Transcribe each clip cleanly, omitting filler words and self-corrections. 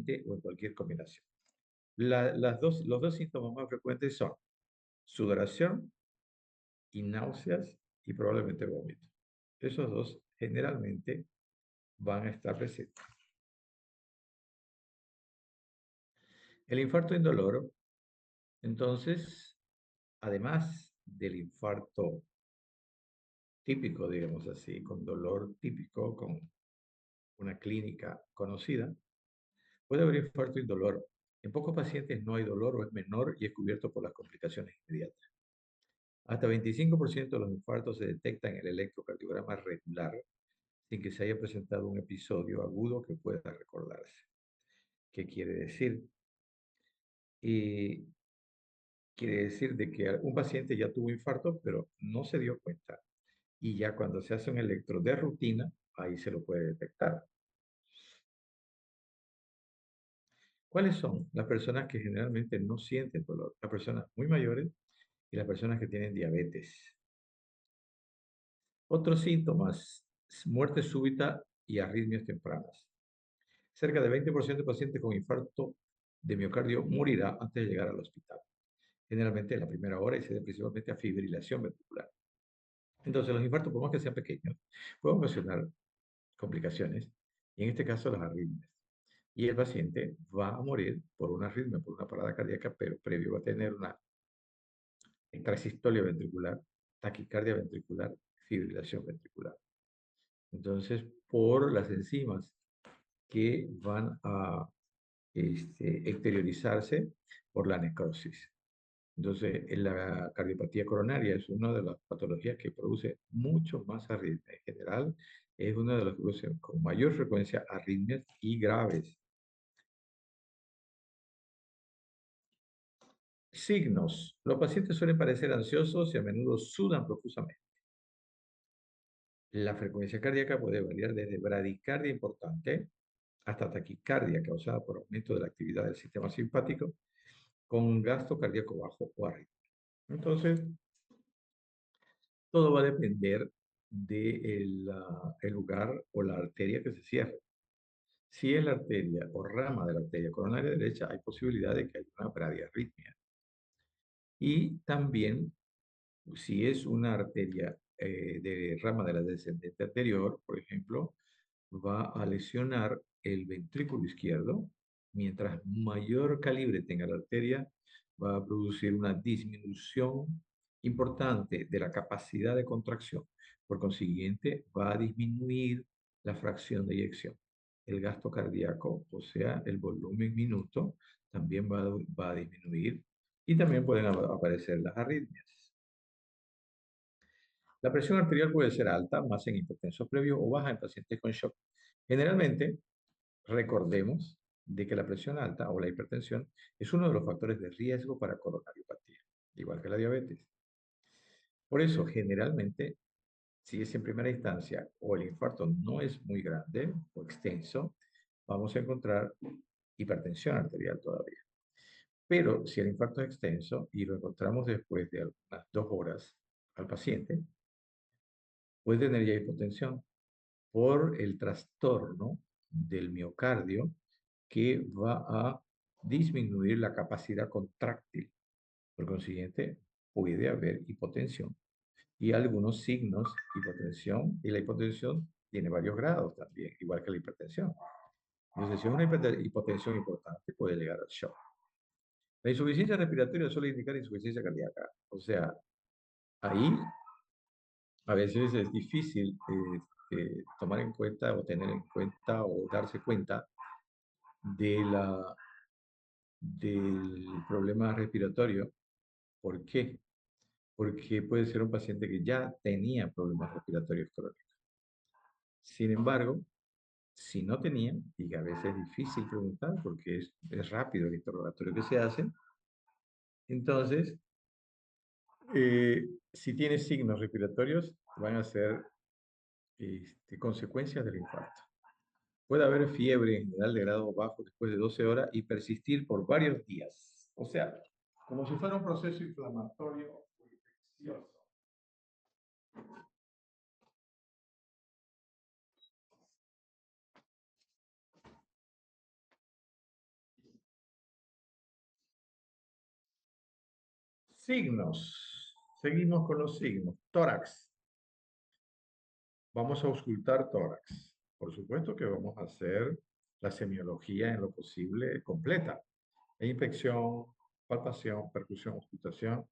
únicamente o en cualquier combinación. Los dos síntomas más frecuentes son sudoración y náuseas y probablemente vómito. Esos dos generalmente van a estar presentes. El infarto indoloro, entonces, además del infarto típico, digamos así, con dolor típico, con una clínica conocida, puede haber infarto indoloro. En pocos pacientes no hay dolor o es menor y es cubierto por las complicaciones inmediatas. Hasta 25% de los infartos se detectan en el electrocardiograma regular sin que se haya presentado un episodio agudo que pueda recordarse. ¿Qué quiere decir? Y quiere decir de que un paciente ya tuvo infarto, pero no se dio cuenta. Y ya cuando se hace un electro de rutina, ahí se lo puede detectar. ¿Cuáles son las personas que generalmente no sienten dolor? Las personas muy mayores y las personas que tienen diabetes. Otros síntomas, muerte súbita y arritmias tempranas. Cerca de 20% de pacientes con infarto de miocardio morirá antes de llegar al hospital, generalmente en la primera hora y se debe principalmente a fibrilación ventricular. Entonces, los infartos, por más que sean pequeños, pueden ocasionar complicaciones, y en este caso las arritmias. Y el paciente va a morir por una arritmia, por una parada cardíaca, pero previo va a tener una intrasistolia ventricular, taquicardia ventricular, fibrilación ventricular. Entonces, por las enzimas que van a exteriorizarse por la necrosis. Entonces, la cardiopatía coronaria es una de las patologías que produce mucho más arritmias. En general, es una de las que produce con mayor frecuencia arritmias y graves. Signos. Los pacientes suelen parecer ansiosos y a menudo sudan profusamente. La frecuencia cardíaca puede variar desde bradicardia importante hasta taquicardia causada por aumento de la actividad del sistema simpático con gasto cardíaco bajo o arritmia. Entonces, todo va a depender del el lugar o la arteria que se cierre. Si es la arteria o rama de la arteria coronaria derecha, hay posibilidad de que haya una bradiarritmia. Y también, si es una arteria de rama de la descendente anterior, por ejemplo, va a lesionar el ventrículo izquierdo. Mientras mayor calibre tenga la arteria, va a producir una disminución importante de la capacidad de contracción. Por consiguiente, va a disminuir la fracción de eyección. El gasto cardíaco, o sea, el volumen minuto, también va a disminuir y también pueden aparecer las arritmias. La presión arterial puede ser alta, más en hipertensos previos o baja en pacientes con shock. Generalmente, recordemos de que la presión alta o la hipertensión es uno de los factores de riesgo para coronariopatía, igual que la diabetes. Por eso, generalmente, si es en primera instancia o el infarto no es muy grande o extenso, vamos a encontrar hipertensión arterial todavía. Pero si el infarto es extenso y lo encontramos después de algunas 2 horas al paciente, puede tener ya hipotensión por el trastorno del miocardio que va a disminuir la capacidad contráctil. Por consiguiente, puede haber hipotensión y algunos signos de hipotensión, y la hipotensión tiene varios grados también, igual que la hipertensión. Entonces, si es una hipotensión importante, puede llegar al shock. La insuficiencia respiratoria suele indicar insuficiencia cardíaca. O sea, ahí a veces es difícil tomar en cuenta o tener en cuenta o darse cuenta de del problema respiratorio. ¿Por qué? Porque puede ser un paciente que ya tenía problemas respiratorios crónicos. Sin embargo, si no tenía, y a veces es difícil preguntar porque es rápido el interrogatorio que se hace, entonces, si tiene signos respiratorios, van a ser consecuencias del infarto. Puede haber fiebre en general de grado bajo después de 12 horas y persistir por varios días. O sea, como si fuera un proceso inflamatorio o infeccioso. Signos. Seguimos con los signos. Tórax. Vamos a auscultar tórax. Por supuesto que vamos a hacer la semiología en lo posible completa. Inspección, palpación, percusión, auscultación.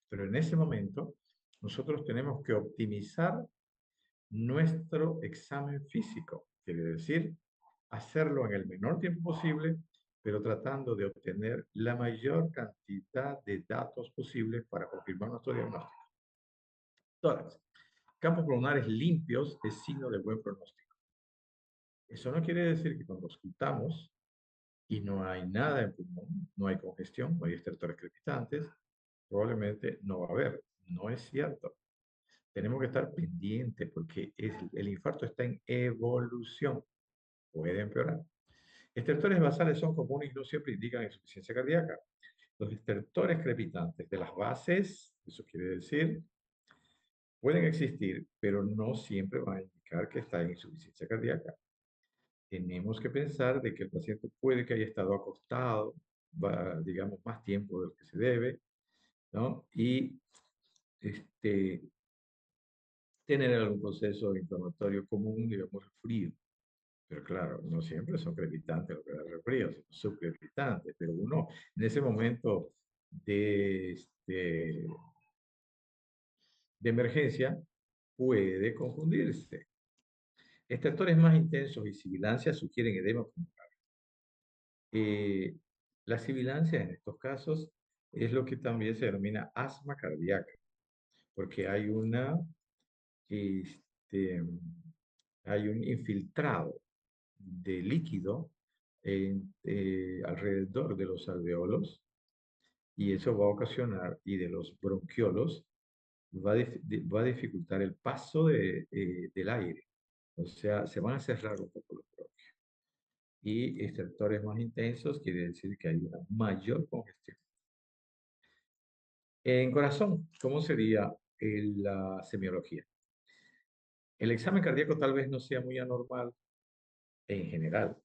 Pero en ese momento, nosotros tenemos que optimizar nuestro examen físico. Quiere decir, hacerlo en el menor tiempo posible, pero tratando de obtener la mayor cantidad de datos posibles para confirmar nuestro diagnóstico. Tórax. Campos pulmonares limpios es signo de buen pronóstico. Eso no quiere decir que cuando auscultamos y no hay nada en pulmón, no hay congestión, no hay estertores crepitantes, probablemente no va a haber. No es cierto. Tenemos que estar pendientes porque el infarto está en evolución. Puede empeorar. Estertores basales son comunes y no siempre indican insuficiencia cardíaca. Los estertores crepitantes de las bases, eso quiere decir, pueden existir, pero no siempre van a indicar que está en insuficiencia cardíaca. Tenemos que pensar de que el paciente puede que haya estado acostado, digamos, más tiempo del que se debe, ¿no? Y este, tener algún proceso inflamatorio común, digamos, frío. Pero claro, no siempre son crepitantes lo que da resfrío, sino subcrepitantes. Pero uno, en ese momento de emergencia, puede confundirse. Estertores más intensos y sibilancias sugieren edema pulmonar. La sibilancia en estos casos es lo que también se denomina asma cardíaca, porque este, hay un infiltrado de líquido alrededor de los alveolos y eso va a ocasionar, y de los bronquiolos, va a dificultar el paso del aire. O sea, se van a cerrar un poco los bronquios. Y estertores más intensos quiere decir que hay una mayor congestión. En corazón, ¿cómo sería la semiología? El examen cardíaco tal vez no sea muy anormal en general.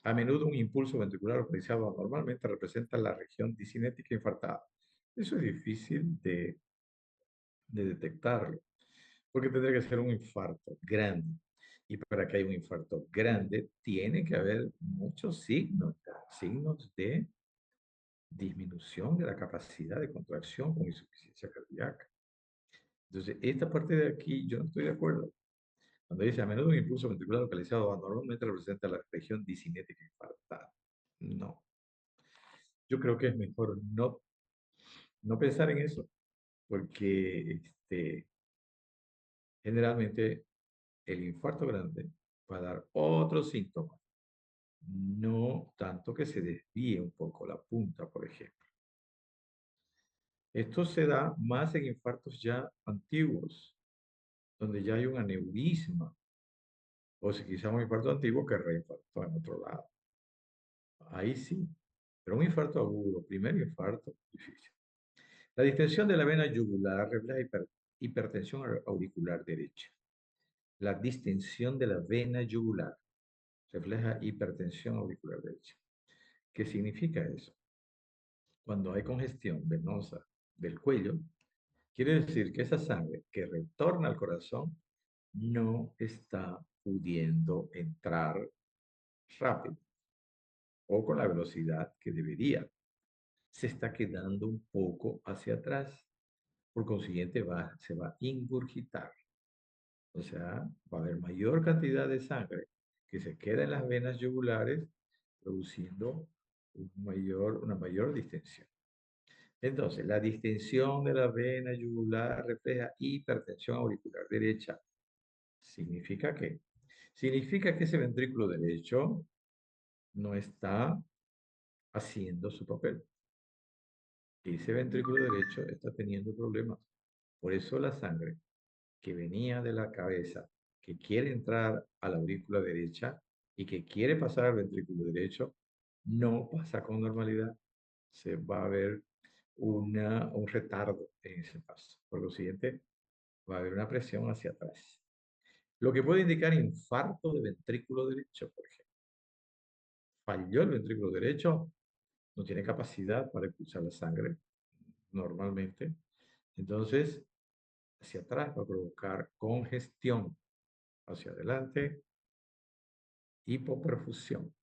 A menudo un impulso ventricular localizado anormalmente representa la región discinética infartada. Eso es difícil de detectarlo, porque tendría que ser un infarto grande. Y para que haya un infarto grande, tiene que haber muchos signos de disminución de la capacidad de contracción con insuficiencia cardíaca. Entonces, esta parte de aquí yo no estoy de acuerdo. Cuando dice a menudo un impulso ventricular localizado anormalmente representa la región discinética infartada. No, yo creo que es mejor no pensar en eso, porque generalmente el infarto grande va a dar otros síntomas, no tanto que se desvíe un poco la punta, por ejemplo. Esto se da más en infartos ya antiguos, donde ya hay un aneurisma, o si quizá un infarto antiguo que reinfartó en otro lado. Ahí sí, pero un infarto agudo, primer infarto, difícil. La distensión de la vena yugular refleja hipertensión auricular derecha. La distensión de la vena yugular refleja hipertensión auricular derecha. ¿Qué significa eso? Cuando hay congestión venosa del cuello, quiere decir que esa sangre que retorna al corazón no está pudiendo entrar rápido o con la velocidad que debería. Se está quedando un poco hacia atrás. Por consiguiente, se va a ingurgitar. O sea, va a haber mayor cantidad de sangre que se queda en las venas yugulares, produciendo una mayor distensión. Entonces, la distensión de la vena yugular refleja hipertensión auricular derecha. ¿Significa qué? Significa que ese ventrículo derecho no está haciendo su papel. Ese ventrículo derecho está teniendo problemas. Por eso la sangre que venía de la cabeza, que quiere entrar a la aurícula derecha y que quiere pasar al ventrículo derecho, no pasa con normalidad. Se va a ver un retardo en ese paso. Por lo siguiente, va a haber una presión hacia atrás. Lo que puede indicar infarto de ventrículo derecho, por ejemplo. Falló el ventrículo derecho, no tiene capacidad para expulsar la sangre, normalmente. Entonces, hacia atrás va a provocar congestión. Hacia adelante, hipoperfusión.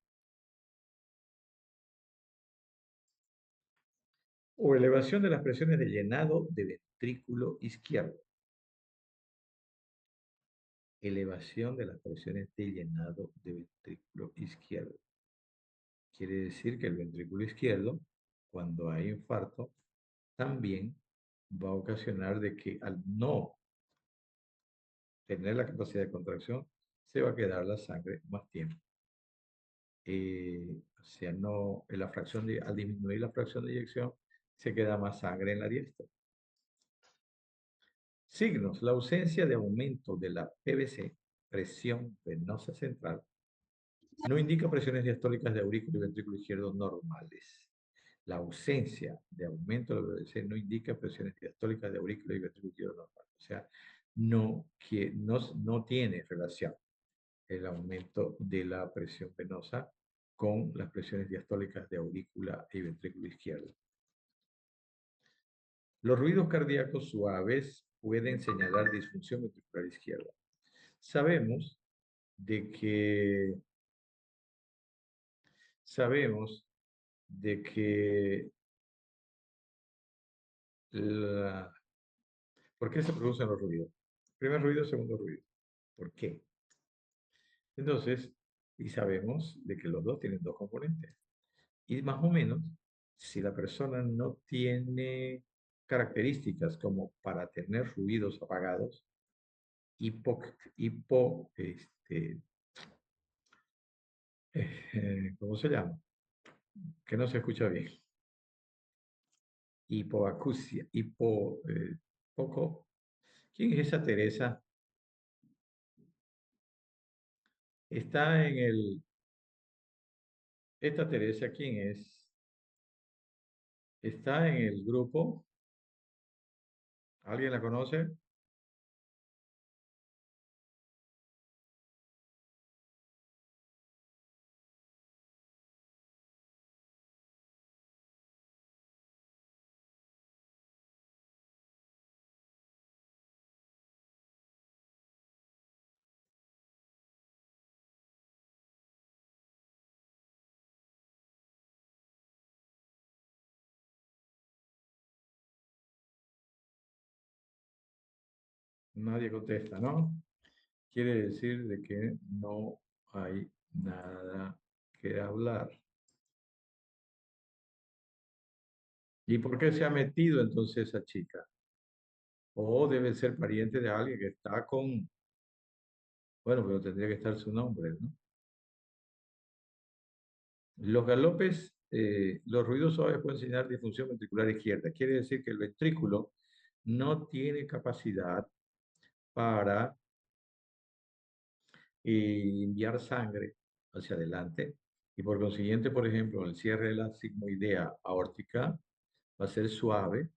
O elevación de las presiones de llenado de ventrículo izquierdo. Elevación de las presiones de llenado de ventrículo izquierdo. Quiere decir que el ventrículo izquierdo, cuando hay infarto, también va a ocasionar de que al no tener la capacidad de contracción, se va a quedar la sangre más tiempo. O sea, no, en la fracción al disminuir la fracción de eyección, se queda más sangre en la diestra. Signos: la ausencia de aumento de la PVC, presión venosa central, no indica presiones diastólicas de aurícula y ventrículo izquierdo normales. La ausencia de aumento de la PVC no indica presiones diastólicas de aurícula y ventrículo izquierdo normales. O sea, no tiene relación el aumento de la presión venosa con las presiones diastólicas de aurícula y ventrículo izquierdo. Los ruidos cardíacos suaves pueden señalar disfunción ventricular izquierda. Sabemos de que sabemos de que ¿por qué se producen los ruidos? Primer ruido, segundo ruido. ¿Por qué? Entonces, y sabemos de que los dos tienen dos componentes. Y más o menos, si la persona no tiene características como para tener ruidos apagados, ¿cómo se llama? Que no se escucha bien. Hipoacusia, poco. ¿Quién es esa Teresa? Está en esta Teresa, ¿quién es? Está en el grupo. ¿Alguien la conoce? Nadie contesta, ¿no? Quiere decir de que no hay nada que hablar. ¿Y por qué se ha metido entonces esa chica? O debe ser pariente de alguien que está con, bueno, pero tendría que estar su nombre, ¿no? Los galopes, los ruidos suaves pueden señalar disfunción ventricular izquierda. Quiere decir que el ventrículo no tiene capacidad para enviar sangre hacia adelante y por consiguiente, por ejemplo, el cierre de la sigmoidea aórtica va a ser suave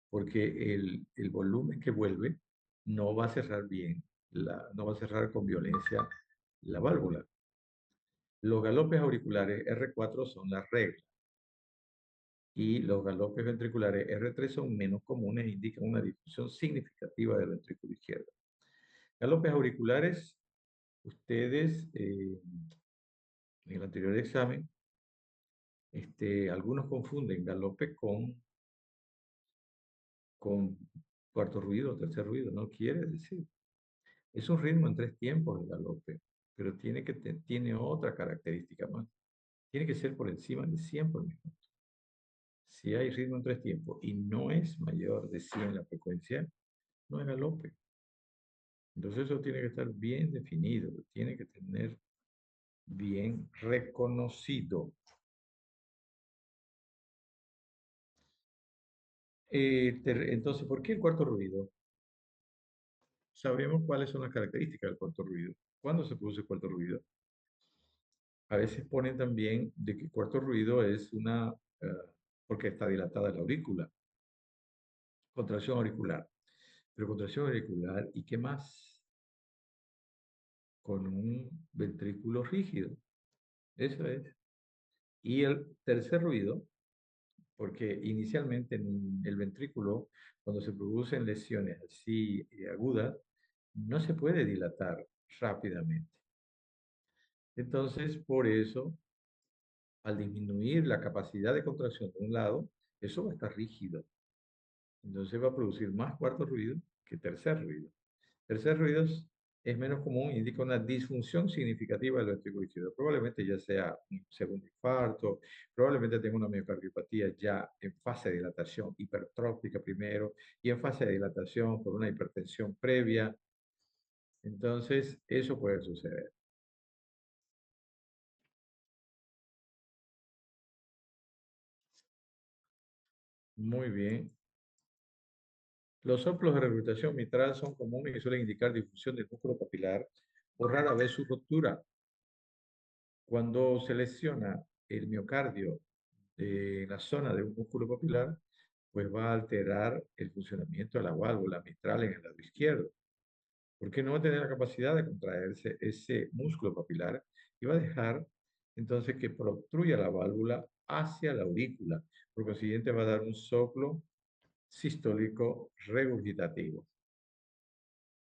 porque el volumen que vuelve no va a cerrar bien, no va a cerrar con violencia la válvula. Los galopes auriculares R4 son la regla y los galopes ventriculares R3 son menos comunes e indican una difusión significativa del ventrículo izquierdo. Galopes auriculares, ustedes en el anterior examen, algunos confunden galope con cuarto ruido, tercer ruido, no quiere decir. Es un ritmo en tres tiempos el galope, pero tiene otra característica más. Tiene que ser por encima de 100 por minuto. Si hay ritmo en tres tiempos y no es mayor de 100 la frecuencia, no es galope. Entonces eso tiene que estar bien definido, tiene que tener bien reconocido. Entonces, ¿por qué el cuarto ruido? Sabremos cuáles son las características del cuarto ruido. ¿Cuándo se produce el cuarto ruido? A veces ponen también de que cuarto ruido es eh, porque está dilatada la aurícula, contracción auricular. Pero contracción auricular, ¿y qué más? Con un ventrículo rígido. Eso es. Y el tercer ruido porque inicialmente en el ventrículo, cuando se producen lesiones así agudas, no se puede dilatar rápidamente. Entonces, por eso, al disminuir la capacidad de contracción de un lado, eso va a estar rígido. Entonces va a producir más cuarto ruido que tercer ruido. Tercer ruido es menos común, indica una disfunción significativa del ventrículo izquierdo. Probablemente ya sea un segundo infarto, probablemente tenga una miocardiopatía ya en fase de dilatación hipertrófica primero y en fase de dilatación por una hipertensión previa. Entonces, eso puede suceder. Muy bien. Los soplos de regurgitación mitral son comunes y suelen indicar difusión del músculo papilar o rara vez su ruptura. Cuando se lesiona el miocardio de la zona de un músculo papilar, pues va a alterar el funcionamiento de la válvula mitral en el lado izquierdo, porque no va a tener la capacidad de contraerse ese músculo papilar y va a dejar entonces que obstruya la válvula hacia la aurícula. Por consiguiente, va a dar un soplo sistólico regurgitativo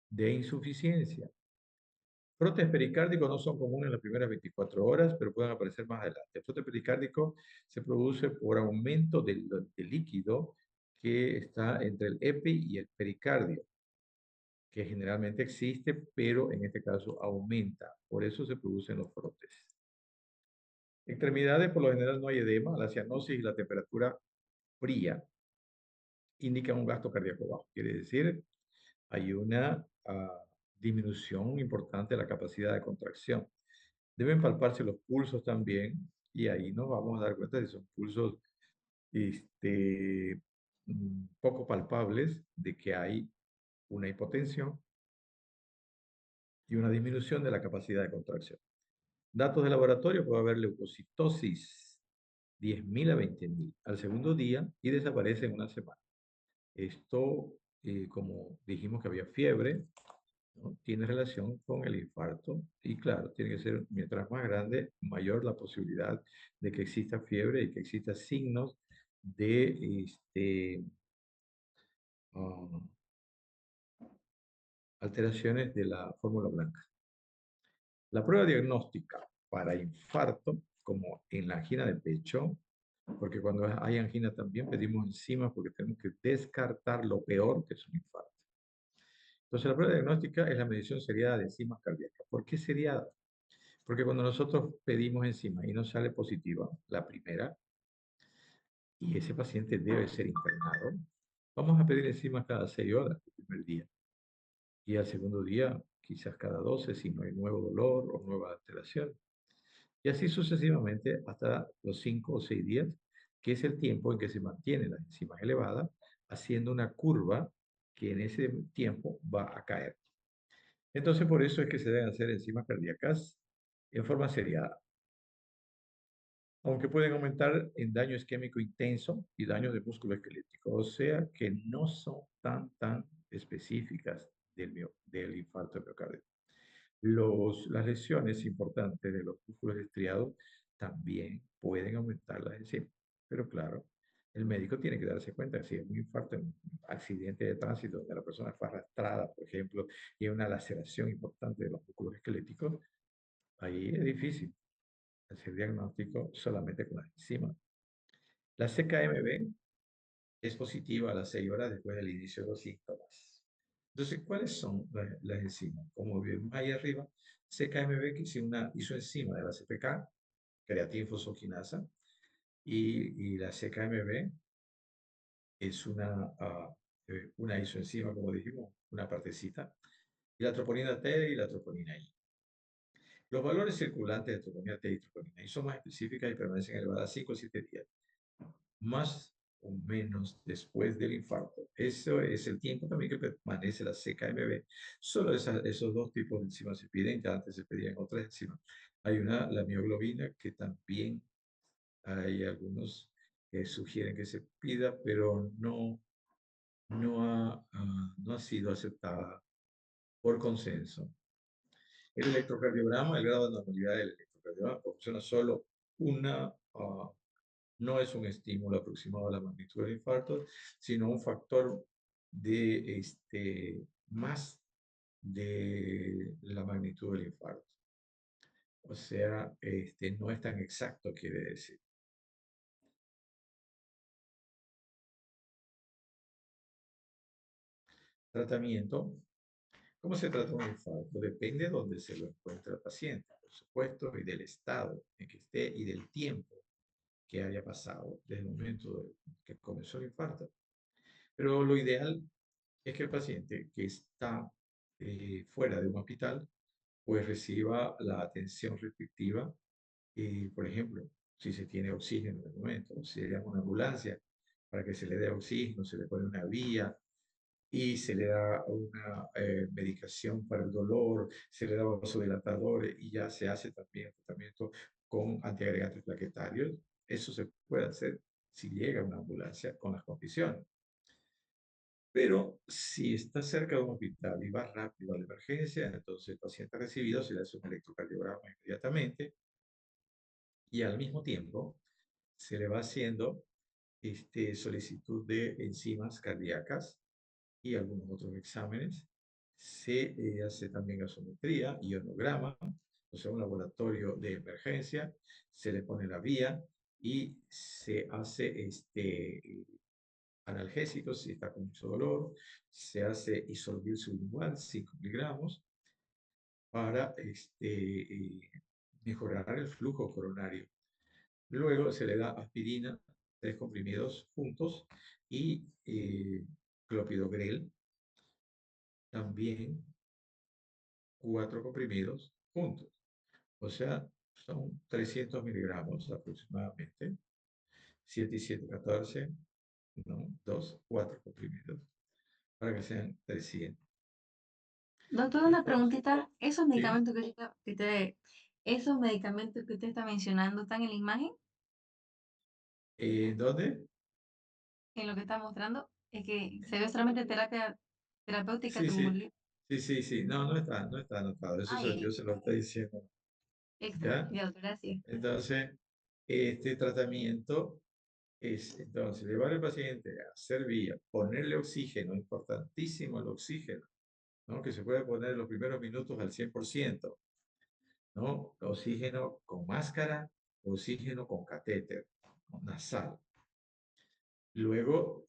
de insuficiencia. Brotes pericárdicos no son comunes en las primeras 24 horas, pero pueden aparecer más adelante. El brote pericárdico se produce por aumento del líquido que está entre el epi y el pericardio, que generalmente existe, pero en este caso aumenta. Por eso se producen los brotes. Extremidades, por lo general no hay edema. La cianosis y la temperatura fría indican un gasto cardíaco bajo. Quiere decir, hay una disminución importante de la capacidad de contracción. Deben palparse los pulsos también y ahí nos vamos a dar cuenta de si son pulsos este, poco palpables, de que hay una hipotensión y una disminución de la capacidad de contracción. Datos de laboratorio: puede haber leucocitosis 10.000 a 20.000 al segundo día y desaparece en una semana. Esto, como dijimos que había fiebre, ¿no?, tiene relación con el infarto y claro, tiene que ser mientras más grande, mayor la posibilidad de que exista fiebre y que exista signos de ah, alteraciones de la fórmula blanca. La prueba diagnóstica para infarto, como en la angina de pecho, porque cuando hay angina también pedimos enzimas porque tenemos que descartar lo peor que es un infarto. Entonces, la prueba diagnóstica es la medición seriada de enzimas cardíacas. ¿Por qué seriada? Porque cuando nosotros pedimos enzima y no sale positiva, la primera, y ese paciente debe ser internado, vamos a pedir enzimas cada 6 horas el primer día. Y al segundo día, quizás cada 12 si no hay nuevo dolor o nueva alteración. Y así sucesivamente hasta los 5 o 6 días, que es el tiempo en que se mantiene la enzima elevada, haciendo una curva que en ese tiempo va a caer. Entonces, por eso es que se deben hacer enzimas cardíacas en forma seriada, aunque pueden aumentar en daño isquémico intenso y daño de músculo esquelético, o sea que no son tan específicas del infarto de miocardio. Las lesiones importantes de los músculos estriados también pueden aumentar las enzimas, pero claro, el médico tiene que darse cuenta que si es un infarto, un accidente de tránsito donde la persona fue arrastrada, por ejemplo, y hay una laceración importante de los músculos esqueléticos, ahí es difícil hacer diagnóstico solamente con las enzimas. La CKMB es positiva a las 6 horas después del inicio de los síntomas. Entonces, ¿cuáles son las enzimas? Como vemos ahí arriba, CKMB, que es una isoenzima de la CPK, creatinfosfoquinasa, y la CKMB es una isoenzima, como dijimos, una partecita, y la troponina T y la troponina I. Los valores circulantes de troponina T y troponina I son más específicas y permanecen elevadas 5 o 7 días, más o menos después del infarto. Eso es el tiempo también que permanece la CKMB. Solo esos dos tipos de enzimas se piden, ya antes se pedían otras enzimas. Hay la mioglobina, que también hay algunos que sugieren que se pida, pero no ha sido aceptada por consenso. El electrocardiograma, el grado de normalidad del electrocardiograma, proporciona solo una no es un estímulo aproximado a la magnitud del infarto, sino un factor de más de la magnitud del infarto. O sea, no es tan exacto, quiere decir. Tratamiento. ¿Cómo se trata un infarto? Depende de dónde se lo encuentre el paciente, por supuesto, y del estado en que esté y del tiempo que haya pasado desde el momento que comenzó el infarto. Pero lo ideal es que el paciente que está fuera de un hospital, pues reciba la atención respectiva. Por ejemplo, si se tiene oxígeno en el momento, si se llama una ambulancia para que se le dé oxígeno, se le pone una vía y se le da una medicación para el dolor, se le da vasodilatadores y ya se hace también tratamiento con antiagregantes plaquetarios. Eso se puede hacer si llega una ambulancia con las condiciones. Pero si está cerca de un hospital y va rápido a la emergencia, entonces el paciente recibido se le hace un electrocardiograma inmediatamente y al mismo tiempo se le va haciendo solicitud de enzimas cardíacas y algunos otros exámenes. Se hace también gasometría, ionograma, o sea, un laboratorio de emergencia, se le pone la vía y se hace analgésicos si está con mucho dolor, se hace isorbil sublingual, 5 miligramos, para mejorar el flujo coronario. Luego se le da aspirina, 3 comprimidos juntos, y clopidogrel, también 4 comprimidos juntos. O sea, son 300 miligramos aproximadamente, 7 y 7, 14, ¿no? 2, 4 comprimidos, para que sean 300. Doctor, una Entonces, preguntita. sí, Esos medicamentos que usted está mencionando están en la imagen, ¿dónde? en lo que está mostrando, es que se ve solamente terapia terapéutica Sí, sí, trombólita. sí, sí, sí, no, no está anotado, eso Ah, yo ya, se lo estoy diciendo, extra. ¿ya? Ya, doctor, gracias. Entonces, este tratamiento es, entonces, llevar al paciente a hacer vía, ponerle oxígeno, importantísimo el oxígeno, ¿no? Que se puede poner en los primeros minutos al 100%, ¿no? Oxígeno con máscara, oxígeno con catéter, ¿no? Nasal. Luego,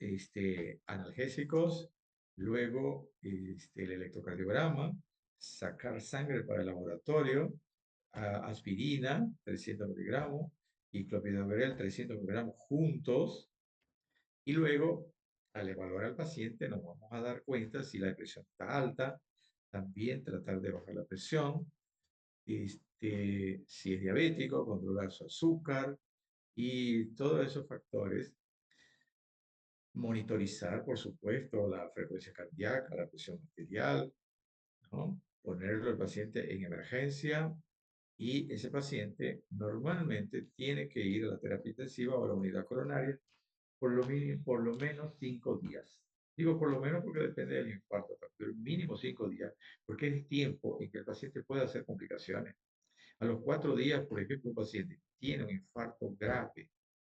analgésicos, luego el electrocardiograma, sacar sangre para el laboratorio, aspirina, 300 miligramos, y clopidogrel, 300 miligramos juntos, y luego, al evaluar al paciente, nos vamos a dar cuenta si la presión está alta, también tratar de bajar la presión, si es diabético, controlar su azúcar y todos esos factores. Monitorizar, por supuesto, la frecuencia cardíaca, la presión arterial, ¿no? Ponerlo al paciente en emergencia y ese paciente normalmente tiene que ir a la terapia intensiva o a la unidad coronaria por lo menos 5 días. Digo por lo menos porque depende del infarto, pero mínimo 5 días, porque es tiempo en que el paciente puede hacer complicaciones. A los 4 días, por ejemplo, un paciente tiene un infarto grave,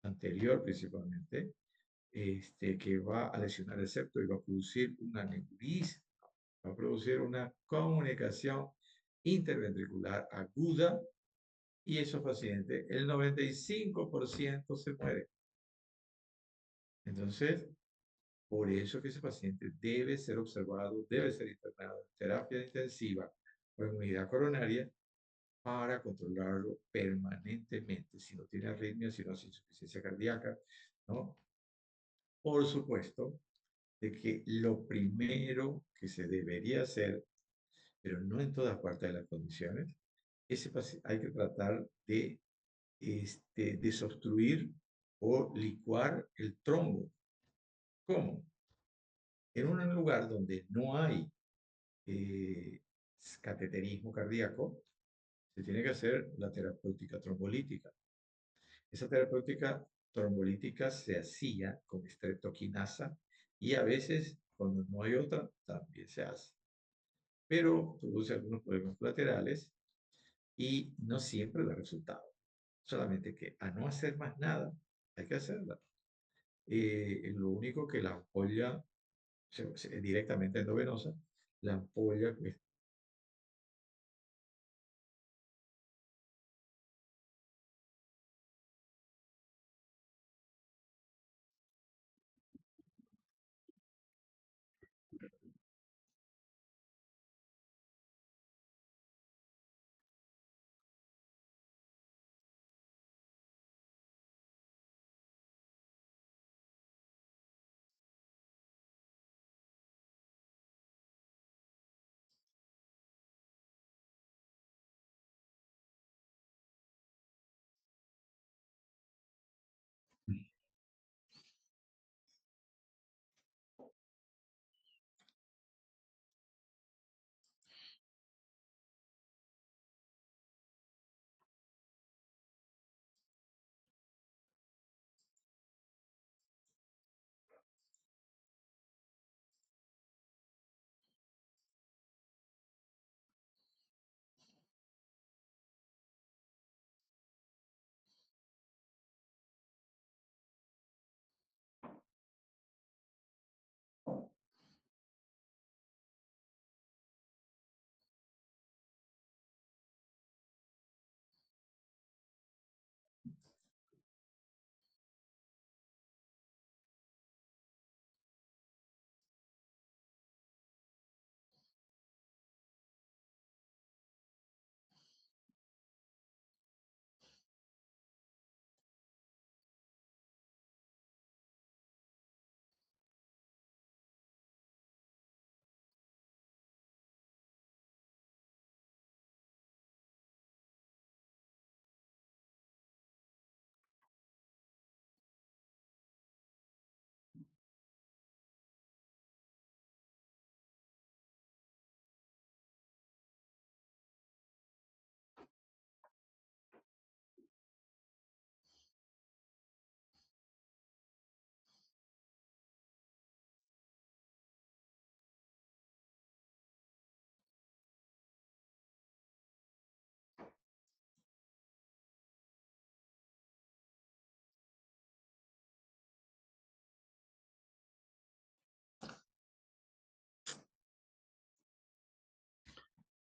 anterior principalmente, que va a lesionar el septo y va a producir un aneurisma, va a producir una comunicación interventricular aguda y esos pacientes, el 95% se muere. Entonces, por eso que ese paciente debe ser observado, debe ser internado en terapia intensiva o en unidad coronaria para controlarlo permanentemente, si no tiene arritmia, si no hace insuficiencia cardíaca, ¿no? Por supuesto, de que lo primero que se debería hacer, pero no en todas partes de las condiciones, hay que tratar de desobstruir o licuar el trombo. ¿Cómo? En un lugar donde no hay eh, cateterismo cardíaco, se tiene que hacer la terapéutica trombolítica. Esa terapéutica trombolítica se hacía con estreptoquinasa y a veces, cuando no hay otra, también se hace. Pero produce algunos problemas colaterales y no siempre da resultado. Solamente que a no hacer más nada, hay que hacerla. Lo único que la ampolla, directamente endovenosa, la ampolla pues,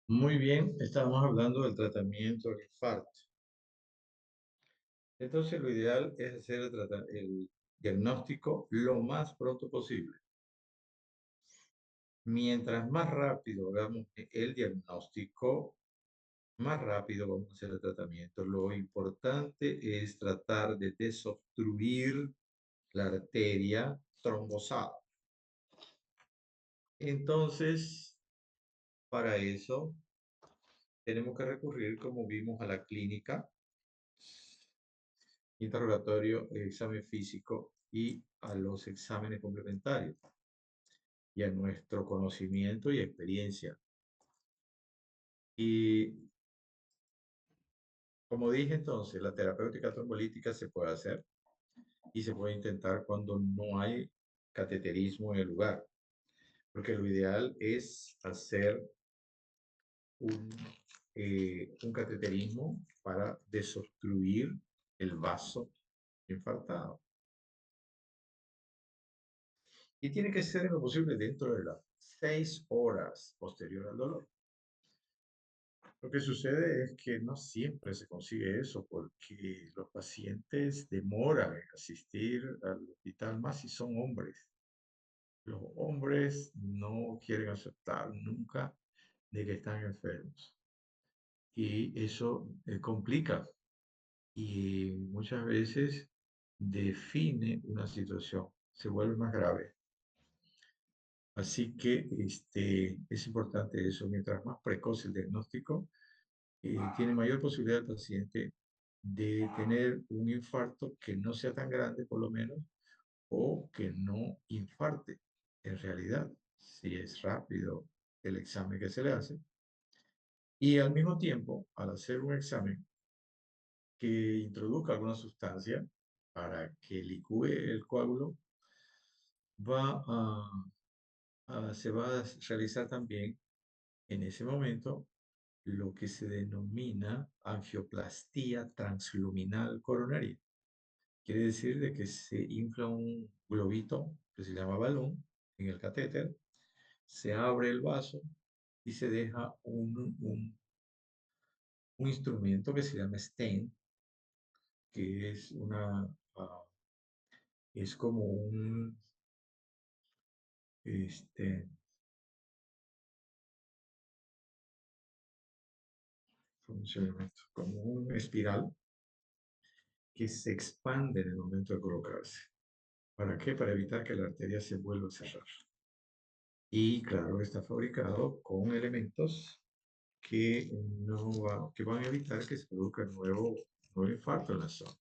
muy bien, estábamos hablando del tratamiento del infarto. Entonces, lo ideal es hacer el diagnóstico lo más pronto posible. Mientras más rápido hagamos el diagnóstico, más rápido vamos a hacer el tratamiento. Lo importante es tratar de desobstruir la arteria trombosada. Entonces, para eso tenemos que recurrir, como vimos, a la clínica, interrogatorio, examen físico y a los exámenes complementarios y a nuestro conocimiento y experiencia. Y como dije entonces, la terapéutica trombolítica se puede hacer y se puede intentar cuando no hay cateterismo en el lugar, porque lo ideal es hacer un, un cateterismo para desobstruir el vaso infartado. Y tiene que ser en lo posible dentro de las 6 horas posterior al dolor. Lo que sucede es que no siempre se consigue eso porque los pacientes demoran en asistir al hospital, más si son hombres. Los hombres no quieren aceptar nunca de que están enfermos y eso complica y muchas veces define una situación, se vuelve más grave. Así que es importante eso, mientras más precoz el diagnóstico, tiene mayor posibilidad el paciente de tener un infarto que no sea tan grande, por lo menos, o que no infarte en realidad, si es rápido el examen que se le hace. Y al mismo tiempo, al hacer un examen que introduzca alguna sustancia para que licúe el coágulo, se va a realizar también en ese momento lo que se denomina angioplastía transluminal coronaria. Quiere decir de que se infla un globito que se llama balón en el catéter, se abre el vaso y se deja un instrumento que se llama stent, que es es como este, ¿cómo se llama esto? Como un espiral que se expande en el momento de colocarse. ¿Para qué? Para evitar que la arteria se vuelva a cerrar. Y claro, está fabricado con elementos que, que van a evitar que se produzca nuevo infarto en la zona.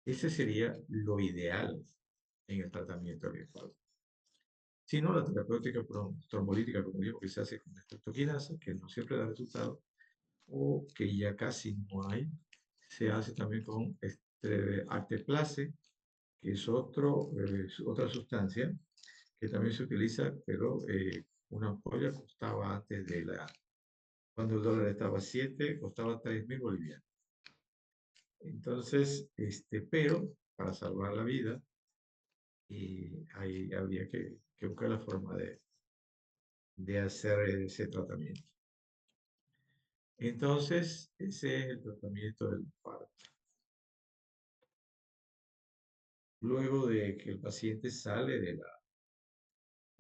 Ese sería lo ideal en el tratamiento del infarto. Si no, la terapéutica trombolítica, como digo, que se hace con estreptoquinasa, que no siempre da resultado, o que ya casi no hay, se hace también con arteplase, que es otra sustancia que también se utiliza, pero una ampolla costaba antes cuando el dólar estaba 7, costaba 3.000 bolivianos. Entonces, pero para salvar la vida, ahí habría que buscar la forma de hacer ese tratamiento. Entonces, ese es el tratamiento del infarto. Luego de que el paciente sale de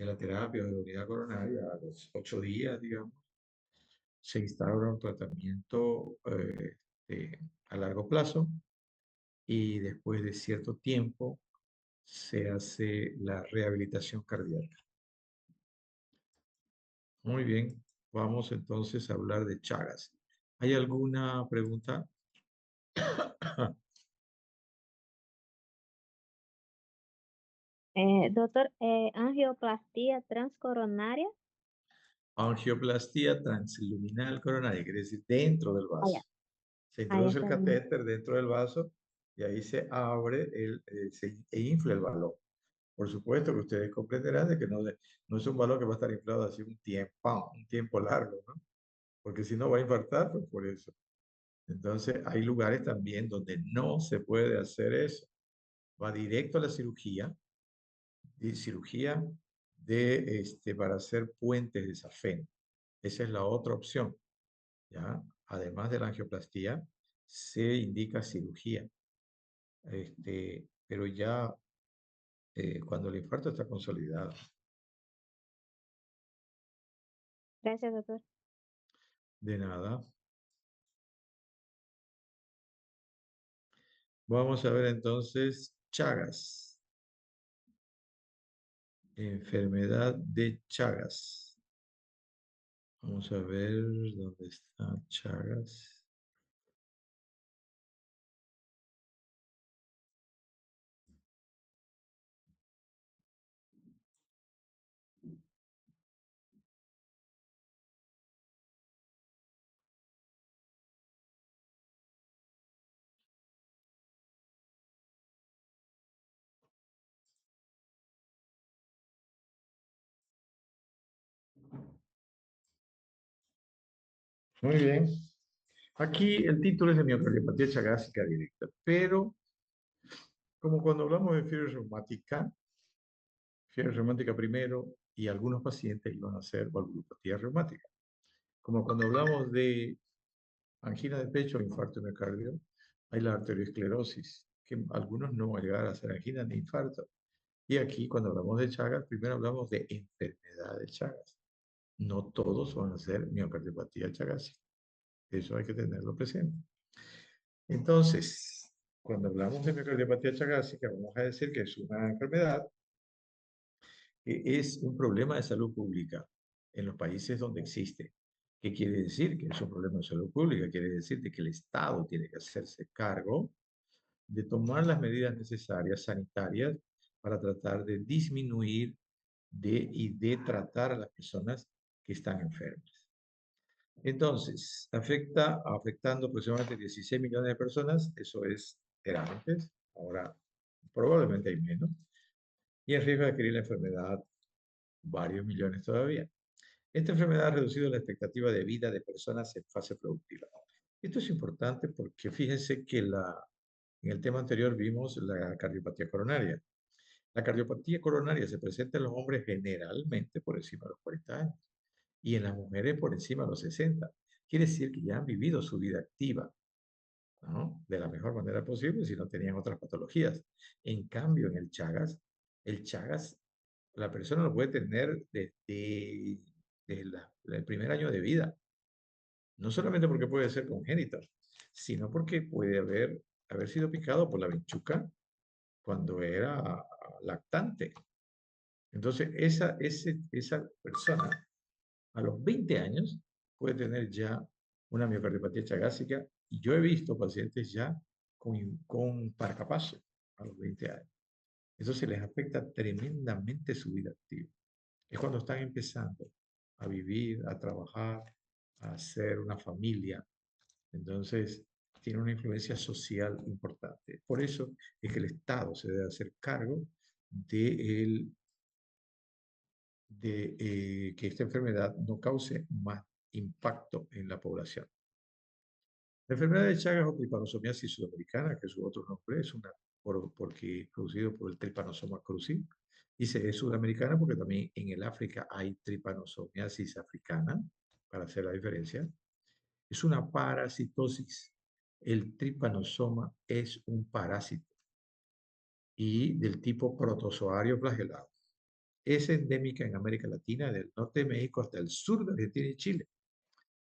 la terapia de la unidad coronaria, a los 8 días, digamos, se instaura un tratamiento a largo plazo y después de cierto tiempo se hace la rehabilitación cardíaca. Muy bien, vamos entonces a hablar de Chagas. ¿Hay alguna pregunta? Doctor, angioplastia transcoronaria. Angioplastía transluminal coronaria, quiere decir dentro del Allá, vaso. Se allá introduce el está bien. catéter dentro del vaso y ahí se abre, e infla el balón. Por supuesto que ustedes comprenderán de que no es un balón que va a estar inflado así un tiempo largo, ¿no? Porque si no va a infartar, pues por eso. Entonces, hay lugares también donde no se puede hacer eso. Va directo a la cirugía, cirugía para hacer puentes de safena. Esa es la otra opción, ¿ya? Además de la angioplastía, se indica cirugía. Pero ya cuando el infarto está consolidado. Gracias, doctor. De nada. Vamos a ver entonces Chagas. Enfermedad de Chagas. Vamos a ver dónde está Chagas. Muy bien. Aquí el título es de miocardiopatía chagásica directa, pero como cuando hablamos de fiebre reumática primero, y algunos pacientes iban a hacer valvulopatía reumática. Como cuando hablamos de angina de pecho o infarto de miocardio, hay la arteriosclerosis, que algunos no van a llegar a hacer angina ni infarto. Y aquí, cuando hablamos de Chagas, primero hablamos de enfermedad de Chagas. No todos van a ser miocardiopatía chagásica. Eso hay que tenerlo presente. Entonces, cuando hablamos de miocardiopatía chagásica, vamos a decir que es una enfermedad que es un problema de salud pública en los países donde existe. ¿Qué quiere decir? Que es un problema de salud pública. Quiere decir que el Estado tiene que hacerse cargo de tomar las medidas necesarias sanitarias para tratar de disminuir y de tratar a las personas que están enfermas. Entonces, afectando aproximadamente 16 millones de personas, era antes, ahora probablemente hay menos, y en riesgo de adquirir la enfermedad varios millones todavía. Esta enfermedad ha reducido la expectativa de vida de personas en fase productiva. Esto es importante porque fíjense que En el tema anterior vimos la cardiopatía coronaria. La cardiopatía coronaria se presenta en los hombres generalmente por encima de los 40 años y en las mujeres por encima de los 60. Quiere decir que ya han vivido su vida activa, ¿no? De la mejor manera posible si no tenían otras patologías. En cambio, en el Chagas, la persona lo puede tener desde el primer año de vida. No solamente porque puede ser congénito, sino porque puede haber sido picado por la vinchuca cuando era lactante. Entonces, esa persona a los 20 años puede tener ya una miocardiopatía chagásica y yo he visto pacientes ya con marcapaso a los 20 años. Eso se les afecta tremendamente su vida activa. Es cuando están empezando a vivir, a trabajar, a hacer una familia. Entonces, tiene una influencia social importante. Por eso es que el Estado se debe hacer cargo de, que esta enfermedad no cause más impacto en la población. La enfermedad de Chagas o tripanosomiasis sudamericana, que su otro nombre es porque es producido por el Trypanosoma cruzi, y es sudamericana porque también en el África hay tripanosomiasis africana, para hacer la diferencia. Es una parasitosis. El tripanosoma es un parásito y del tipo protozoario flagelado. Es endémica en América Latina, del norte de México hasta el sur de Argentina y Chile.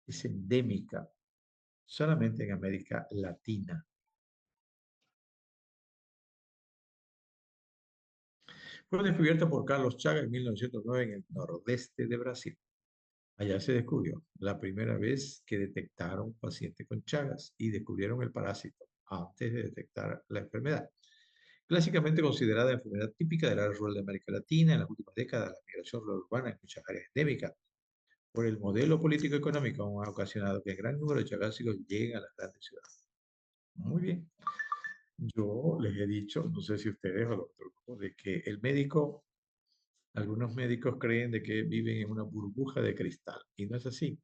Es endémica solamente en América Latina. Fue descubierta por Carlos Chagas en 1909 en el nordeste de Brasil. Allá se descubrió la primera vez que detectaron pacientes con Chagas y descubrieron el parásito antes de detectar la enfermedad. Clásicamente considerada enfermedad típica del área rural de América Latina, en las últimas décadas la migración rural urbana en muchas áreas endémicas por el modelo político-económico ha ocasionado que gran número de chagásicos lleguen a las grandes ciudades. Muy bien. Yo les he dicho, no sé si ustedes o los otros, de que algunos médicos creen de que viven en una burbuja de cristal y no es así.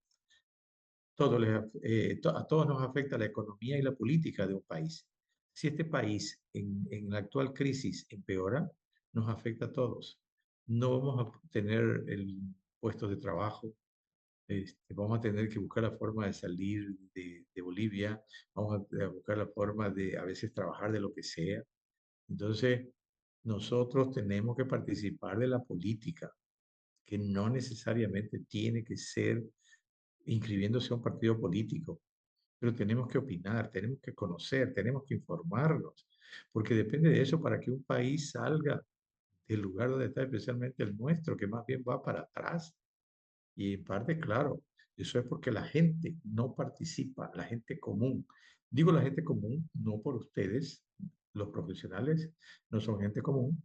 A todos nos afecta la economía y la política de un país. Si este país en la actual crisis empeora, nos afecta a todos. No vamos a tener puestos de trabajo, vamos a tener que buscar la forma de salir de Bolivia, vamos a buscar la forma de a veces trabajar de lo que sea. Entonces, nosotros tenemos que participar de la política, que no necesariamente tiene que ser inscribiéndose a un partido político, pero tenemos que opinar, tenemos que conocer, tenemos que informarnos, porque depende de eso para que un país salga del lugar donde está, especialmente el nuestro, que más bien va para atrás. Y en parte, claro, eso es porque la gente no participa, la gente común. Digo la gente común, no por ustedes, los profesionales no son gente común,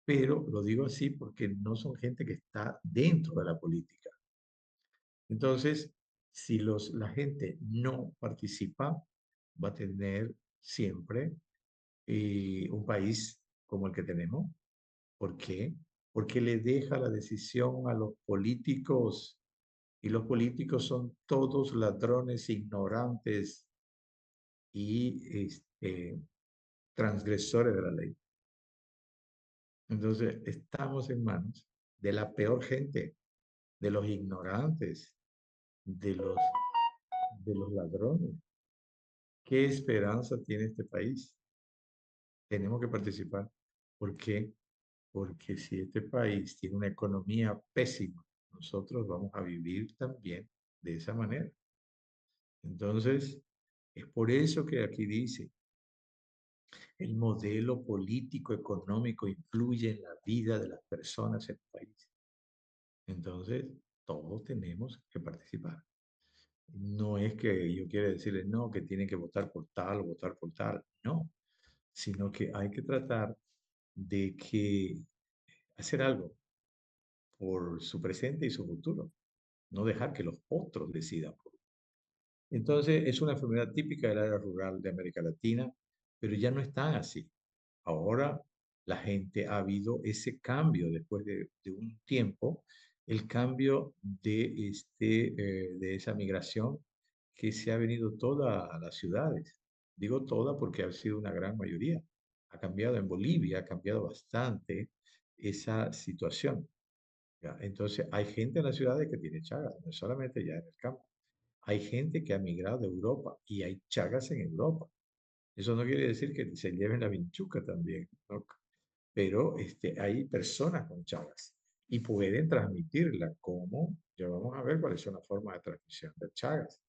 pero lo digo así porque no son gente que está dentro de la política. Entonces, si la gente no participa, va a tener siempre un país como el que tenemos. ¿Por qué? Porque le deja la decisión a los políticos y los políticos son todos ladrones, ignorantes y transgresores de la ley. Entonces, estamos en manos de la peor gente, de los ignorantes, de los ladrones. ¿Qué esperanza tiene este país? Tenemos que participar. ¿Por qué? Porque si este país tiene una economía pésima, nosotros vamos a vivir también de esa manera. Entonces, es por eso que aquí dice, el modelo político, económico influye en la vida de las personas en el país. Entonces, todos tenemos que participar. No es que yo quiera decirles, no, que tienen que votar por tal o votar por tal. No, sino que hay que tratar de hacer algo por su presente y su futuro. No dejar que los otros decidan por uno. Entonces, es una enfermedad típica del área rural de América Latina, pero ya no están así. Ahora la gente ha habido ese cambio después de un tiempo, el cambio de esa migración que se ha venido toda a las ciudades. Digo toda porque ha sido una gran mayoría. Ha cambiado en Bolivia, ha cambiado bastante esa situación. ¿Ya? Entonces, hay gente en las ciudades que tiene Chagas, no es solamente ya en el campo. Hay gente que ha migrado de Europa y hay Chagas en Europa. Eso no quiere decir que se lleven la vinchuca también, ¿no? Pero hay personas con Chagas y pueden transmitirla como, ya vamos a ver cuáles son las formas de transmisión de Chagas.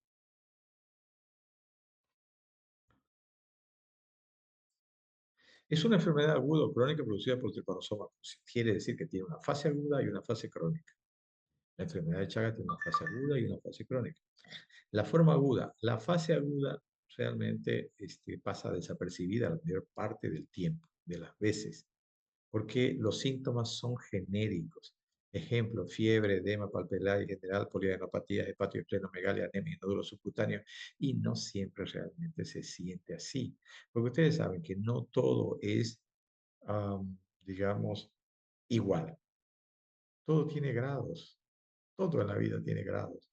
Es una enfermedad aguda o crónica producida por tripanosoma. Quiere decir que tiene una fase aguda y una fase crónica. La enfermedad de Chagas tiene una fase aguda y una fase crónica. La forma aguda, la fase aguda realmente pasa desapercibida la mayor parte del tiempo, de las veces, porque los síntomas son genéricos. Ejemplo, fiebre, edema palpebral general, poliadenopatías, hepatoesplenomegalia, anemia y nódulos subcutáneos, y no siempre realmente se siente así. Porque ustedes saben que no todo es, digamos, igual. Todo tiene grados. Todo en la vida tiene grados.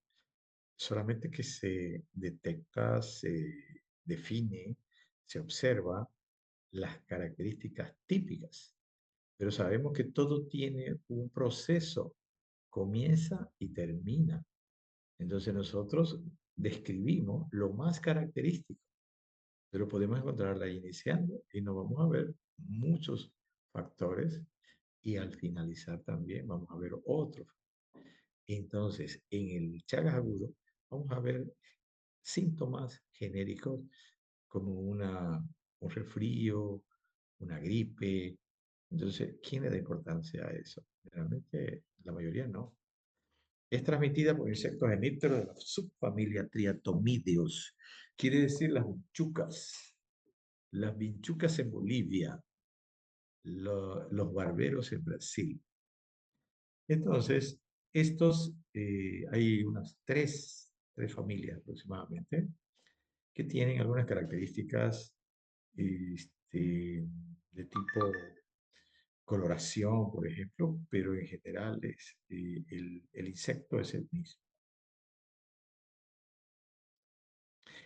Solamente que se detecta, se define, se observa las características típicas. Pero sabemos que todo tiene un proceso, comienza y termina. Entonces nosotros describimos lo más característico, pero podemos encontrarla iniciando y nos vamos a ver muchos factores y al finalizar también vamos a ver otros. Entonces, en el Chagas agudo vamos a ver síntomas genéricos como un resfrío, una gripe. Entonces, ¿quién le da importancia a eso? Realmente la mayoría no. Es transmitida por insectos hemípteros de la subfamilia Triatomídeos. Quiere decir las vinchucas. Las vinchucas en Bolivia, los barberos en Brasil. Entonces, hay unas tres familias aproximadamente que tienen algunas características de tipo coloración, por ejemplo, pero en general el insecto es el mismo.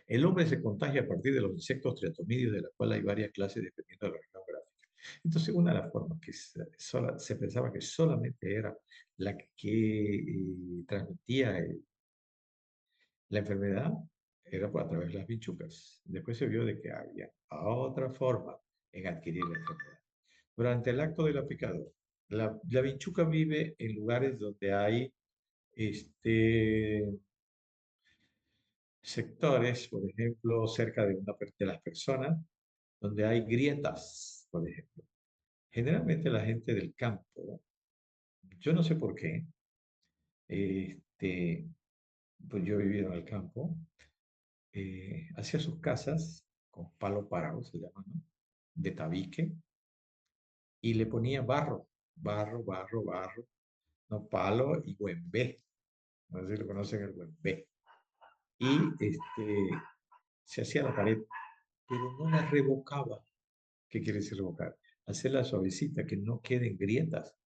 El hombre se contagia a partir de los insectos triatomidios, de la cual hay varias clases dependiendo de la región gráfica. Entonces, una de las formas que se pensaba que solamente era la que transmitía la enfermedad era a través de las bichucas. Después se vio de que había otra forma en adquirir la enfermedad. Durante el acto de la picadura, la bichuca vive en lugares donde hay este, sectores, por ejemplo, cerca de las personas, donde hay grietas, por ejemplo. Generalmente la gente del campo, yo no sé por qué, este, pues yo he vivido en el campo, hacía sus casas con palo parado, se llama, ¿no? De tabique, y le ponía barro, no palo y güembé, no sé si lo conocen el güembé. Y se hacía la pared, pero no la revocaba. ¿Qué quiere decir revocar? Hacerla suavecita, que no queden grietas.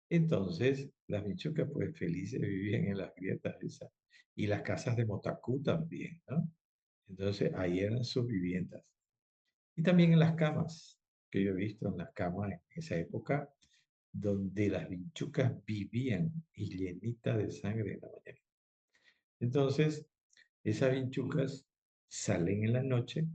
Entonces, las bichucas, pues felices vivían en las grietas esas. Y las casas de Motacú también, ¿no? Entonces, ahí eran sus viviendas. Y también en las camas, que yo he visto en las camas en esa época, donde las bichucas vivían y llenitas de sangre en la mañana. Entonces, esas bichucas salen en la noche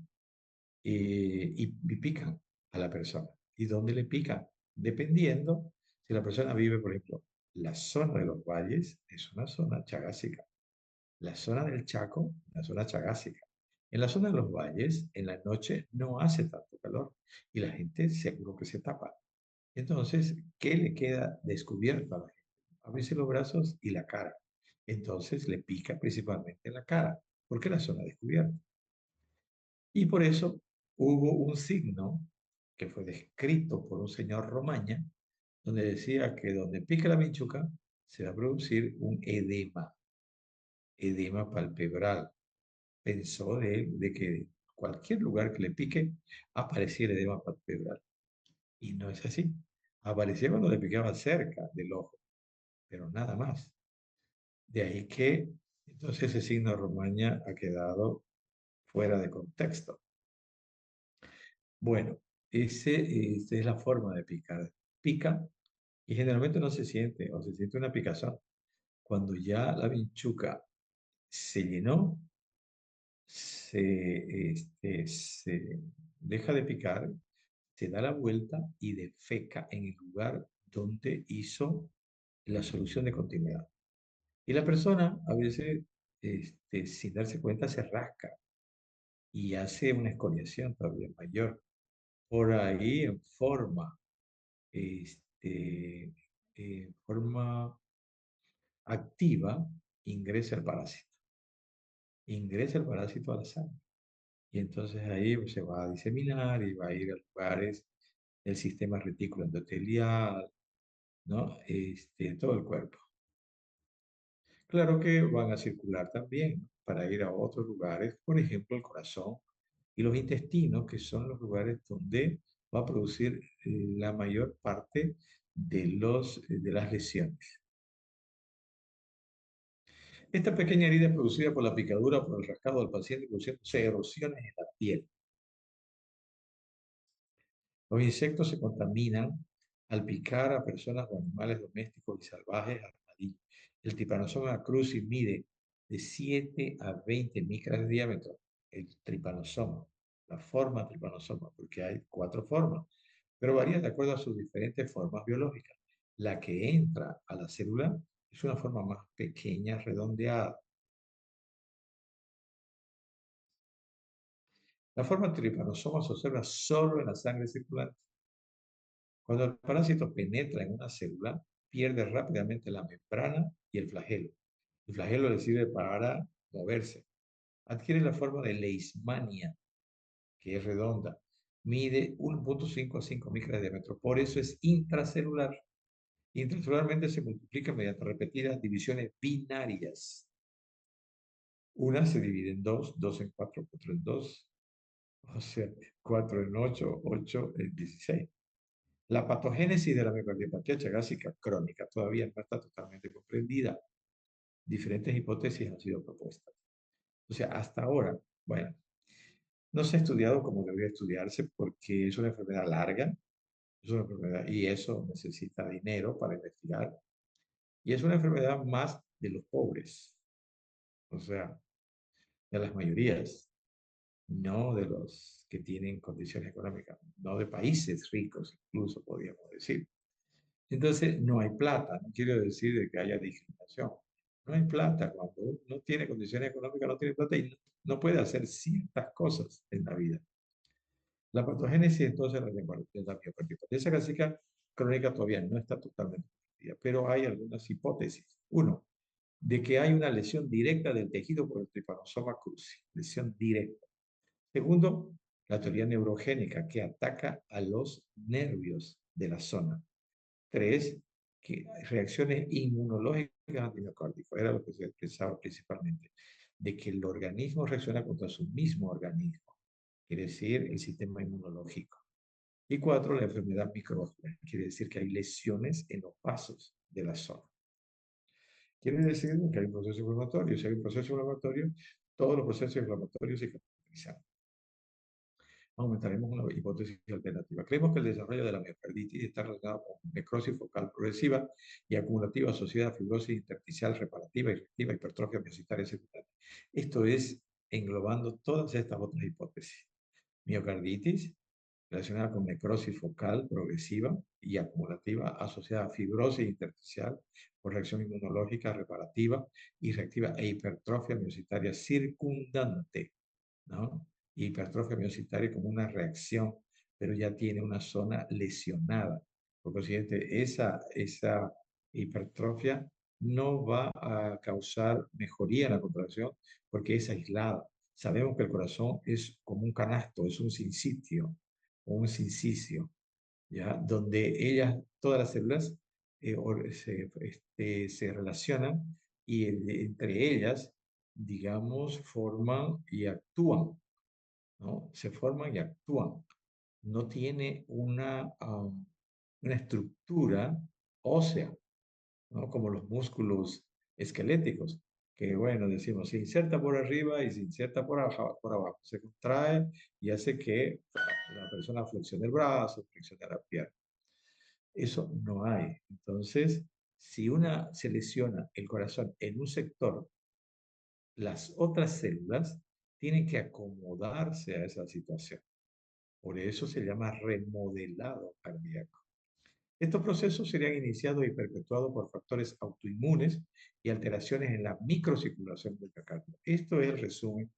y pican a la persona. ¿Y dónde le pican? Dependiendo si la persona vive, por ejemplo, la zona de los valles es una zona chagásica. La zona del Chaco, una zona chagásica. En la zona de los valles, en la noche no hace tanto calor y la gente seguro que se tapa. Entonces, ¿qué le queda descubierto a la gente? A veces los brazos y la cara. Entonces le pica principalmente en la cara, porque es la zona descubierta. Y por eso hubo un signo que fue descrito por un señor Romaña, donde decía que donde pica la vinchuca se va a producir un edema palpebral. Pensó de él de que cualquier lugar que le pique apareciera edema palpebral. Y no es así. Aparecía cuando le picaba cerca del ojo, pero nada más. De ahí que entonces ese signo Romaña ha quedado fuera de contexto. Bueno, esa es la forma de picar. Pica y generalmente no se siente o se siente una picazón. Cuando ya la vinchuca se llenó, se deja de picar, se da la vuelta y defeca en el lugar donde hizo la solución de continuidad. Y la persona a veces, sin darse cuenta, se rasca y hace una escoriación todavía mayor. Por ahí este, en forma activa, ingresa el parásito. Ingresa el parásito a la sangre. Y entonces ahí pues, se va a diseminar y va a ir a lugares del sistema retículo endotelial, ¿no? Todo el cuerpo. Claro que van a circular también, ¿no? Para ir a otros lugares, por ejemplo, el corazón y los intestinos, que son los lugares donde va a producir la mayor parte de las lesiones. Esta pequeña herida es producida por la picadura o por el rascado del paciente, produciéndose erosiones en la piel. Los insectos se contaminan al picar a personas o animales domésticos y salvajes al armadillo. El Trypanosoma cruzi mide de 7 a 20 micras de diámetro. El trypanosoma, la forma trypanosoma, porque hay 4 formas, pero varía de acuerdo a sus diferentes formas biológicas. La que entra a la célula es una forma más pequeña, redondeada. La forma trypanosoma se observa solo en la sangre circulante. Cuando el parásito penetra en una célula, pierde rápidamente la membrana y el flagelo. El flagelo le sirve para moverse. Adquiere la forma de leishmania, que es redonda. Mide 1.5 a 5 micras de diámetro. Por eso es intracelular. Intracelularmente se multiplica mediante repetidas divisiones binarias. Una se divide en 2, 2 en 4, 4 en 2, o sea, 4 en 8, 8 en 16. La patogénesis de la miocardiopatía chagásica crónica todavía no está totalmente comprendida. Diferentes hipótesis han sido propuestas. O sea, hasta ahora, bueno, no se ha estudiado como debería estudiarse porque es una enfermedad larga, es una enfermedad y eso necesita dinero para investigar. Y es una enfermedad más de los pobres, o sea, de las mayorías, no de los que tienen condiciones económicas, no de países ricos, incluso podríamos decir. Entonces, no hay plata, no quiero decir de que haya discriminación. No hay plata cuando uno no tiene condiciones económicas, no tiene plata y no puede hacer ciertas cosas en la vida. La patogénesis entonces de la miocardiopatía clásica crónica todavía no está totalmente comprendida, pero hay algunas hipótesis. Uno, de que hay una lesión directa del tejido por el Trypanosoma cruzi, lesión directa. Segundo, la teoría neurogénica que ataca a los nervios de la zona. 3, que reacciones inmunológicas antimiocárdicas, era lo que se pensaba principalmente, de que el organismo reacciona contra su mismo organismo, quiere decir el sistema inmunológico. Y 4, la enfermedad microvascular, quiere decir que hay lesiones en los vasos de la zona. Quiere decir que hay un proceso inflamatorio. Si hay un proceso inflamatorio, todos los procesos inflamatorios se caracterizan. Aumentaremos una hipótesis alternativa. Creemos que el desarrollo de la miocarditis está relacionado con necrosis focal progresiva y acumulativa asociada a fibrosis intersticial reparativa y reactiva, hipertrofia miocitaria secundaria. Esto es englobando todas estas otras hipótesis. Miocarditis relacionada con necrosis focal progresiva y acumulativa asociada a fibrosis intersticial por reacción inmunológica reparativa y reactiva e hipertrofia miocitaria circundante, ¿no? Hipertrofia miocitaria como una reacción, pero ya tiene una zona lesionada. Por consiguiente, esa hipertrofia no va a causar mejoría en la contracción porque es aislada. Sabemos que el corazón es como un canasto, es un sinsitio o un sincicio, ¿ya? Donde ellas, todas las células se relacionan y entre ellas, digamos, forman y actúan, ¿no? Se forman y actúan. No tiene una estructura ósea, ¿no? Como los músculos esqueléticos, que bueno, decimos, se inserta por arriba y se inserta por abajo, se contrae y hace que la persona flexiona el brazo, flexiona la pierna. Eso no hay. Entonces, si se lesiona el corazón en un sector, las otras células tienen que acomodarse a esa situación. Por eso se llama remodelado cardíaco. Estos procesos serían iniciados y perpetuados por factores autoinmunes y alteraciones en la microcirculación del miocardio. Esto es el resumen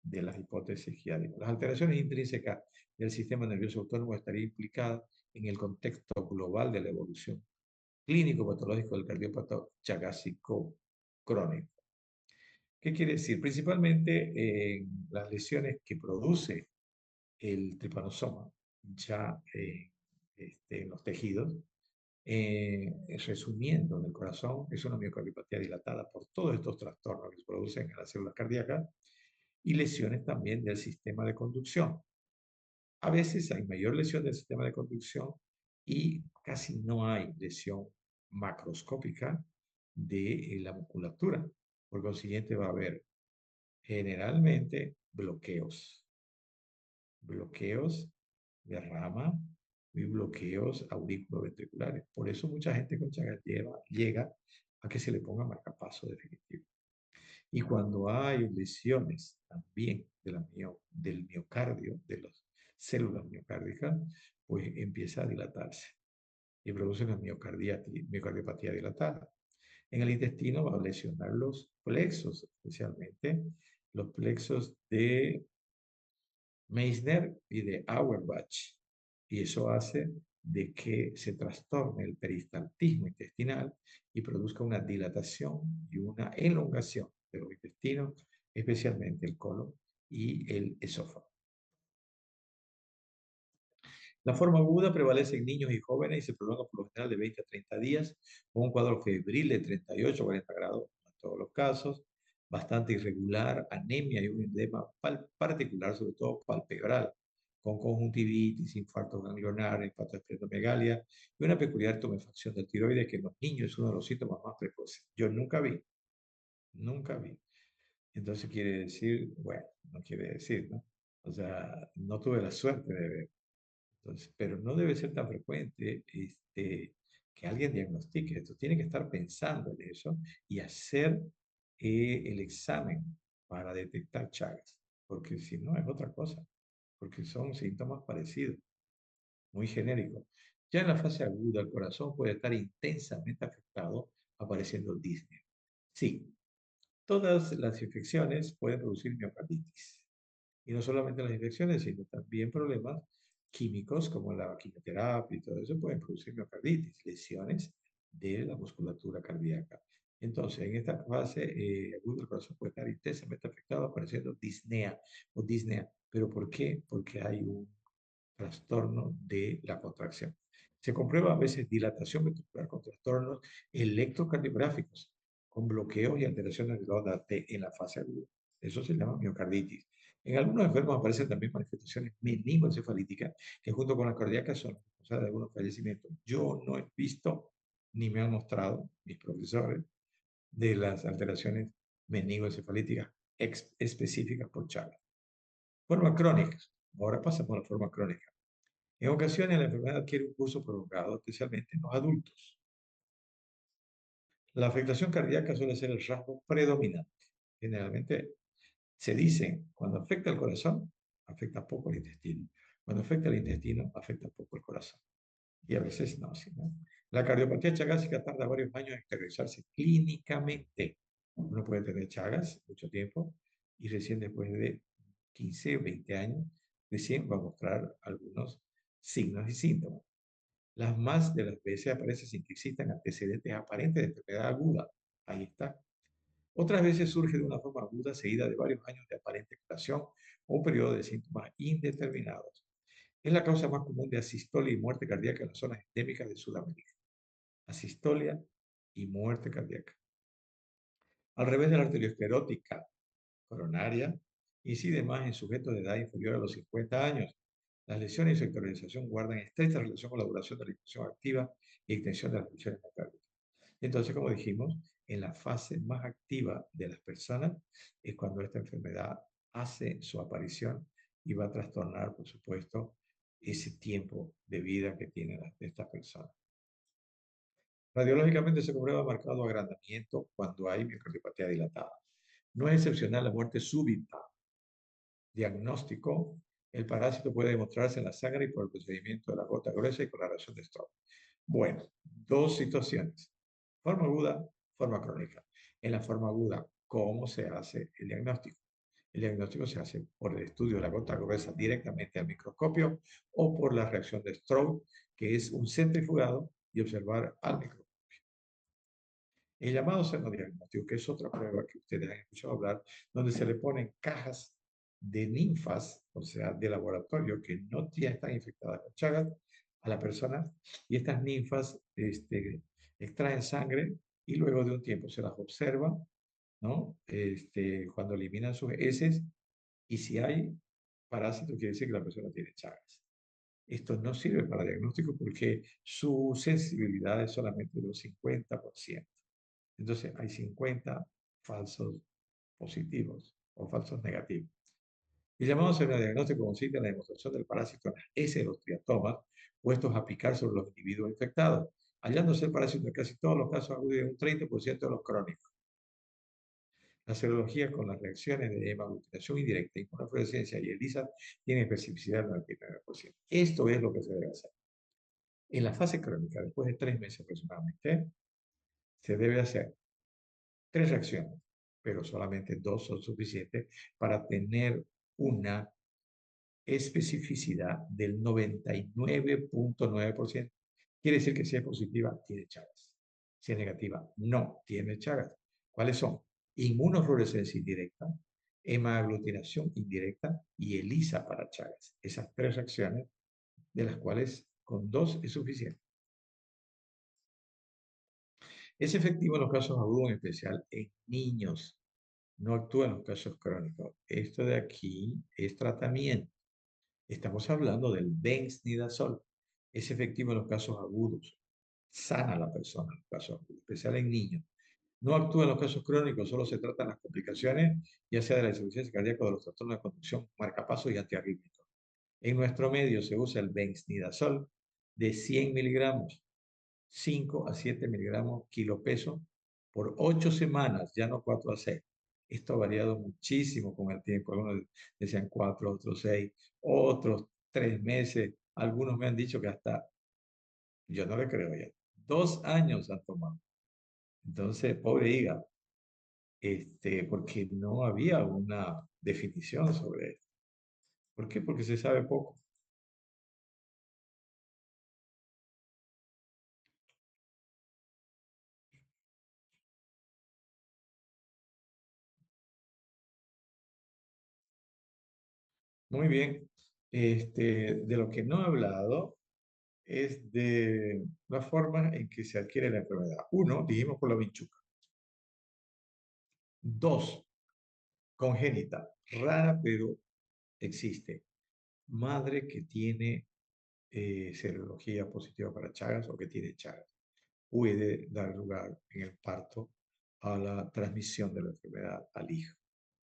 de las hipótesis que ya dimos. Las alteraciones intrínsecas del sistema nervioso autónomo estarían implicadas en el contexto global de la evolución clínico-patológico del cardiópata chagásico crónico. ¿Qué quiere decir? Principalmente en las lesiones que produce el tripanosoma ya en los tejidos, resumiendo, en el corazón es una miocardiopatía dilatada por todos estos trastornos que se producen en las células cardíacas y lesiones también del sistema de conducción. A veces hay mayor lesión del sistema de conducción y casi no hay lesión macroscópica de la musculatura. Por consiguiente, va a haber generalmente bloqueos de rama y bloqueos auriculoventriculares. Por eso mucha gente con Chagas llega a que se le ponga marcapaso definitivo. Y cuando hay lesiones también del miocardio, de las células miocárdicas, pues empieza a dilatarse y produce una miocardiopatía dilatada. En el intestino va a lesionar los plexos, especialmente los plexos de Meissner y de Auerbach. Y eso hace de que se trastorne el peristaltismo intestinal y produzca una dilatación y una elongación de los intestinos, especialmente el colon y el esófago. La forma aguda prevalece en niños y jóvenes y se prolonga por lo general de 20 a 30 días, con un cuadro febril de 38 a 40 grados en todos los casos, bastante irregular, anemia y un edema particular, sobre todo palpebral, con conjuntivitis, infarto ganglionar, hepatoesplenomegalia y una peculiar tumefacción de tiroides que en los niños es uno de los síntomas más precoces. Yo nunca vi. Entonces quiere decir, bueno, no quiere decir, ¿no? O sea, no tuve la suerte de ver. Entonces, pero no debe ser tan frecuente que alguien diagnostique esto. Tiene que estar pensando en eso y hacer el examen para detectar Chagas, porque si no es otra cosa, porque son síntomas parecidos, muy genéricos. Ya en la fase aguda, el corazón puede estar intensamente afectado, apareciendo disnea. Sí, todas las infecciones pueden producir miocarditis. Y no solamente las infecciones, sino también problemas químicos como la quimioterapia y todo eso pueden producir miocarditis, lesiones de la musculatura cardíaca. Entonces, en esta fase aguda del corazón puede estar intensamente afectado, apareciendo disnea o disnea. ¿Pero por qué? Porque hay un trastorno de la contracción. Se comprueba a veces dilatación ventricular con trastornos electrocardiográficos, con bloqueos y alteraciones de la onda T en la fase aguda. Eso se llama miocarditis. En algunos enfermos aparecen también manifestaciones meningoencefalíticas que junto con las cardíacas son responsables de algunos fallecimientos. Yo no he visto ni me han mostrado mis profesores de las alteraciones meningoencefalíticas específicas por Chagas. Forma crónica. Ahora pasamos a la forma crónica. En ocasiones la enfermedad adquiere un curso prolongado, especialmente en los adultos. La afectación cardíaca suele ser el rasgo predominante. Generalmente se dice, cuando afecta el corazón, afecta poco el intestino. Cuando afecta el intestino, afecta poco el corazón. Y a veces no, ¿sí, no? La cardiopatía chagásica tarda varios años en exteriorizarse clínicamente. Uno puede tener Chagas mucho tiempo y recién después de 15 o 20 años, recién va a mostrar algunos signos y síntomas. Las más de las veces aparece sin que existan antecedentes aparentes de enfermedad aguda. Ahí está. Otras veces surge de una forma aguda seguida de varios años de aparente curación o un periodo de síntomas indeterminados. Es la causa más común de asistolia y muerte cardíaca en las zonas endémicas de Sudamérica. Asistolia y muerte cardíaca. Al revés de la arteriosclerótica coronaria, incide más en sujetos de edad inferior a los 50 años. Las lesiones y su exteriorización guardan estrecha relación con la duración de la infección activa y extensión de las lesiones miocárdicas. Entonces, como dijimos, en la fase más activa de las personas es cuando esta enfermedad hace su aparición y va a trastornar, por supuesto, ese tiempo de vida que tiene esta persona. Radiológicamente se comprueba marcado agrandamiento cuando hay miocardiopatía dilatada. No es excepcional la muerte súbita. Diagnóstico: el parásito puede demostrarse en la sangre y por el procedimiento de la gota gruesa y con la reacción de Stroke. Bueno, dos situaciones: forma aguda, forma crónica. En la forma aguda, ¿cómo se hace el diagnóstico? El diagnóstico se hace por el estudio de la gota gruesa directamente al microscopio o por la reacción de Stroke, que es un centrifugado y observar al microscopio. El llamado seno-diagnóstico, que es otra prueba que ustedes han escuchado hablar, donde se le ponen cajas de ninfas, o sea, de laboratorio que no están infectadas con Chagas, a la persona, y estas ninfas extraen sangre y luego de un tiempo se las observa, ¿no? Cuando eliminan sus heces, y si hay parásito, quiere decir que la persona tiene Chagas. Esto no sirve para diagnóstico porque su sensibilidad es solamente del 50%. Entonces, hay 50 falsos positivos o falsos negativos. El llamado diagnóstico consiste en la demostración del parásito en las heces de los triatomas puestos a picar sobre los individuos infectados, hallándose el parásito en casi todos los casos agudos y en un 30% de los crónicos. La serología con las reacciones de hemaglutinación indirecta, inmunofluorescencia y ELISA tienen especificidad del 99%. Esto es lo que se debe hacer. En la fase crónica, después de 3 meses aproximadamente, se debe hacer 3 reacciones, pero solamente 2 son suficientes para tener una especificidad del 99.9%. Quiere decir que si es positiva, tiene Chagas. Si es negativa, no tiene Chagas. ¿Cuáles son? Inmunofluorescencia indirecta, hemaglutinación indirecta y ELISA para Chagas. Esas 3 reacciones, de las cuales con 2 es suficiente. Es efectivo en los casos agudos, en especial en niños. No actúa en los casos crónicos. Esto de aquí es tratamiento. Estamos hablando del benznidazol. Es efectivo en los casos agudos. Sana a la persona en los casos agudos, especial en niños. No actúa en los casos crónicos, solo se tratan las complicaciones, ya sea de la insuficiencia cardíaca o de los trastornos de conducción, marcapasos y antiarrítmicos. En nuestro medio se usa el benznidazol de 100 miligramos, 5 a 7 miligramos kilopeso por 8 semanas, ya no 4 a 6. Esto ha variado muchísimo con el tiempo. Algunos decían 4, otros 6, otros 3 meses. Algunos me han dicho que hasta, yo no le creo ya, 2 años han tomado. Entonces, pobre hígado, porque no había una definición sobre esto. ¿Por qué? Porque se sabe poco. Muy bien. De lo que no he hablado es de la forma en que se adquiere la enfermedad. 1, dijimos por la vinchuca. 2, congénita, rara pero existe. Madre que tiene serología positiva para Chagas o que tiene Chagas puede dar lugar en el parto a la transmisión de la enfermedad al hijo.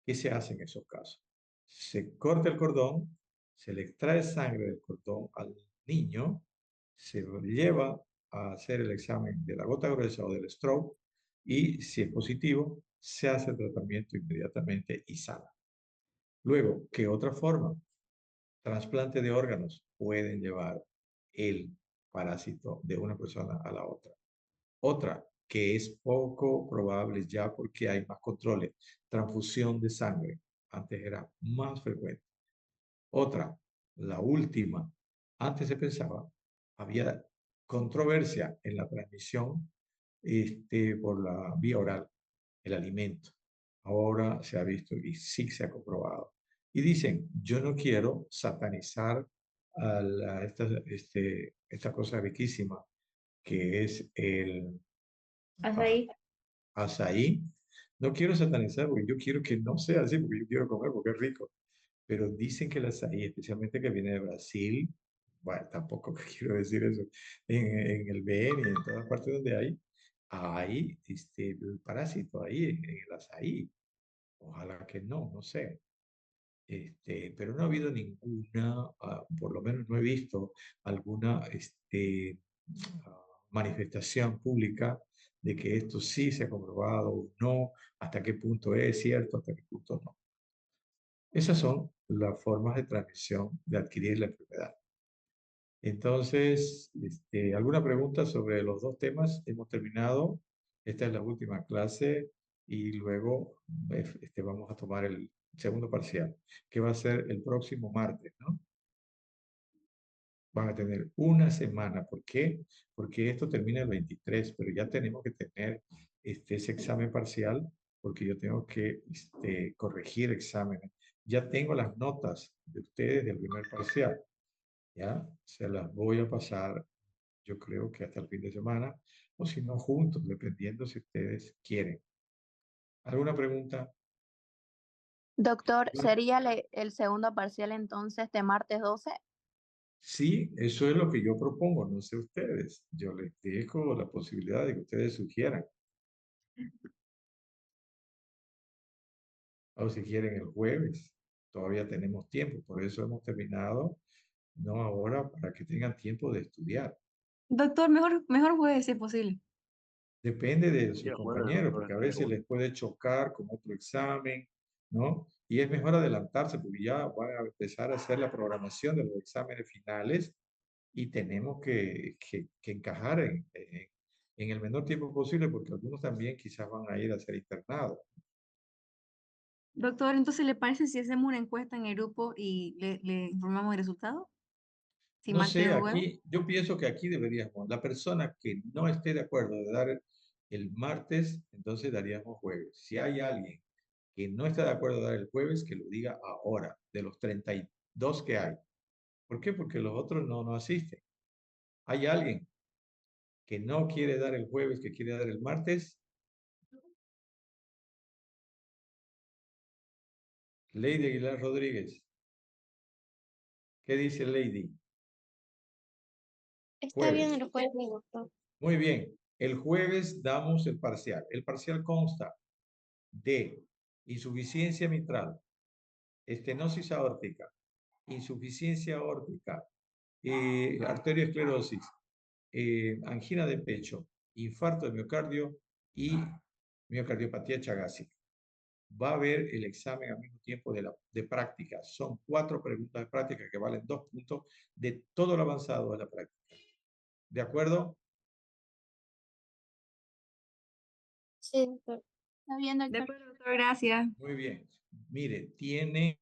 ¿Qué se hace en esos casos? Se corta el cordón, se le extrae sangre del cordón al niño, se lo lleva a hacer el examen de la gota gruesa o del stroke y si es positivo, se hace el tratamiento inmediatamente y sana. Luego, ¿qué otra forma? Trasplante de órganos pueden llevar el parásito de una persona a la otra. Otra, que es poco probable ya porque hay más controles, transfusión de sangre. Antes era más frecuente. Otra, la última, antes se pensaba, había controversia en la transmisión por la vía oral, el alimento. Ahora se ha visto y sí se ha comprobado. Y dicen, yo no quiero satanizar a esta cosa riquísima que es el Azaí. azaí. No quiero satanizar porque yo quiero que no sea así, porque yo quiero comer porque es rico. Pero dicen que el azaí, especialmente que viene de Brasil, bueno, tampoco quiero decir eso, en el BN y en todas partes donde hay el parásito ahí en el azaí. Ojalá que no, no sé. Pero no ha habido ninguna, por lo menos no he visto alguna manifestación pública de que esto sí se ha comprobado o no, hasta qué punto es cierto, hasta qué punto no. Esas son las formas de transmisión de adquirir la enfermedad. Entonces, ¿alguna pregunta sobre los dos temas? Hemos terminado. Esta es la última clase y luego vamos a tomar el segundo parcial, que va a ser el próximo martes, ¿no? Van a tener una semana. ¿Por qué? Porque esto termina el 23, pero ya tenemos que tener ese examen parcial porque yo tengo que corregir exámenes. Ya tengo las notas de ustedes del primer parcial. ¿Ya? Se las voy a pasar, yo creo que hasta el fin de semana, o si no juntos, dependiendo si ustedes quieren. ¿Alguna pregunta? Doctor, Yo- ¿sería el segundo parcial entonces de martes 12? Sí, eso es lo que yo propongo, no sé ustedes. Yo les dejo la posibilidad de que ustedes sugieran. O si quieren el jueves, todavía tenemos tiempo, por eso hemos terminado, no ahora, para que tengan tiempo de estudiar. Doctor, mejor jueves si es posible. Depende de sus Sí, el jueves, compañeros, doctor, porque a está veces seguro. les puede chocar con otro examen, ¿no? Y es mejor adelantarse porque ya van a empezar a hacer la programación de los exámenes finales y tenemos que encajar en el menor tiempo posible porque algunos también quizás van a ir a ser internados. Doctor, entonces, ¿le parece si hacemos una encuesta en el grupo y le informamos el resultado? Si No martes sé, o jueves. aquí, yo pienso que aquí deberíamos, la persona que no esté de acuerdo de dar el martes, entonces daríamos jueves. Si hay alguien que no está de acuerdo de dar el jueves, que lo diga ahora, de los 32 que hay. ¿Por qué? Porque los otros no asisten. ¿Hay alguien que no quiere dar el jueves, que quiere dar el martes? Lady Aguilar Rodríguez. ¿Qué dice Lady? Está bien Jueves. el jueves, doctor. Muy bien. El jueves damos el parcial. El parcial consta de insuficiencia mitral, estenosis aórtica, insuficiencia aórtica, arteriosclerosis, angina de pecho, infarto de miocardio y miocardiopatía chagásica. Va a haber el examen al mismo tiempo de práctica. Son 4 preguntas de práctica que valen 2 puntos de todo lo avanzado de la práctica. ¿De acuerdo? Sí, doctor. Está bien, De doctor. acuerdo, doctor, gracias. Muy bien. Mire, tiene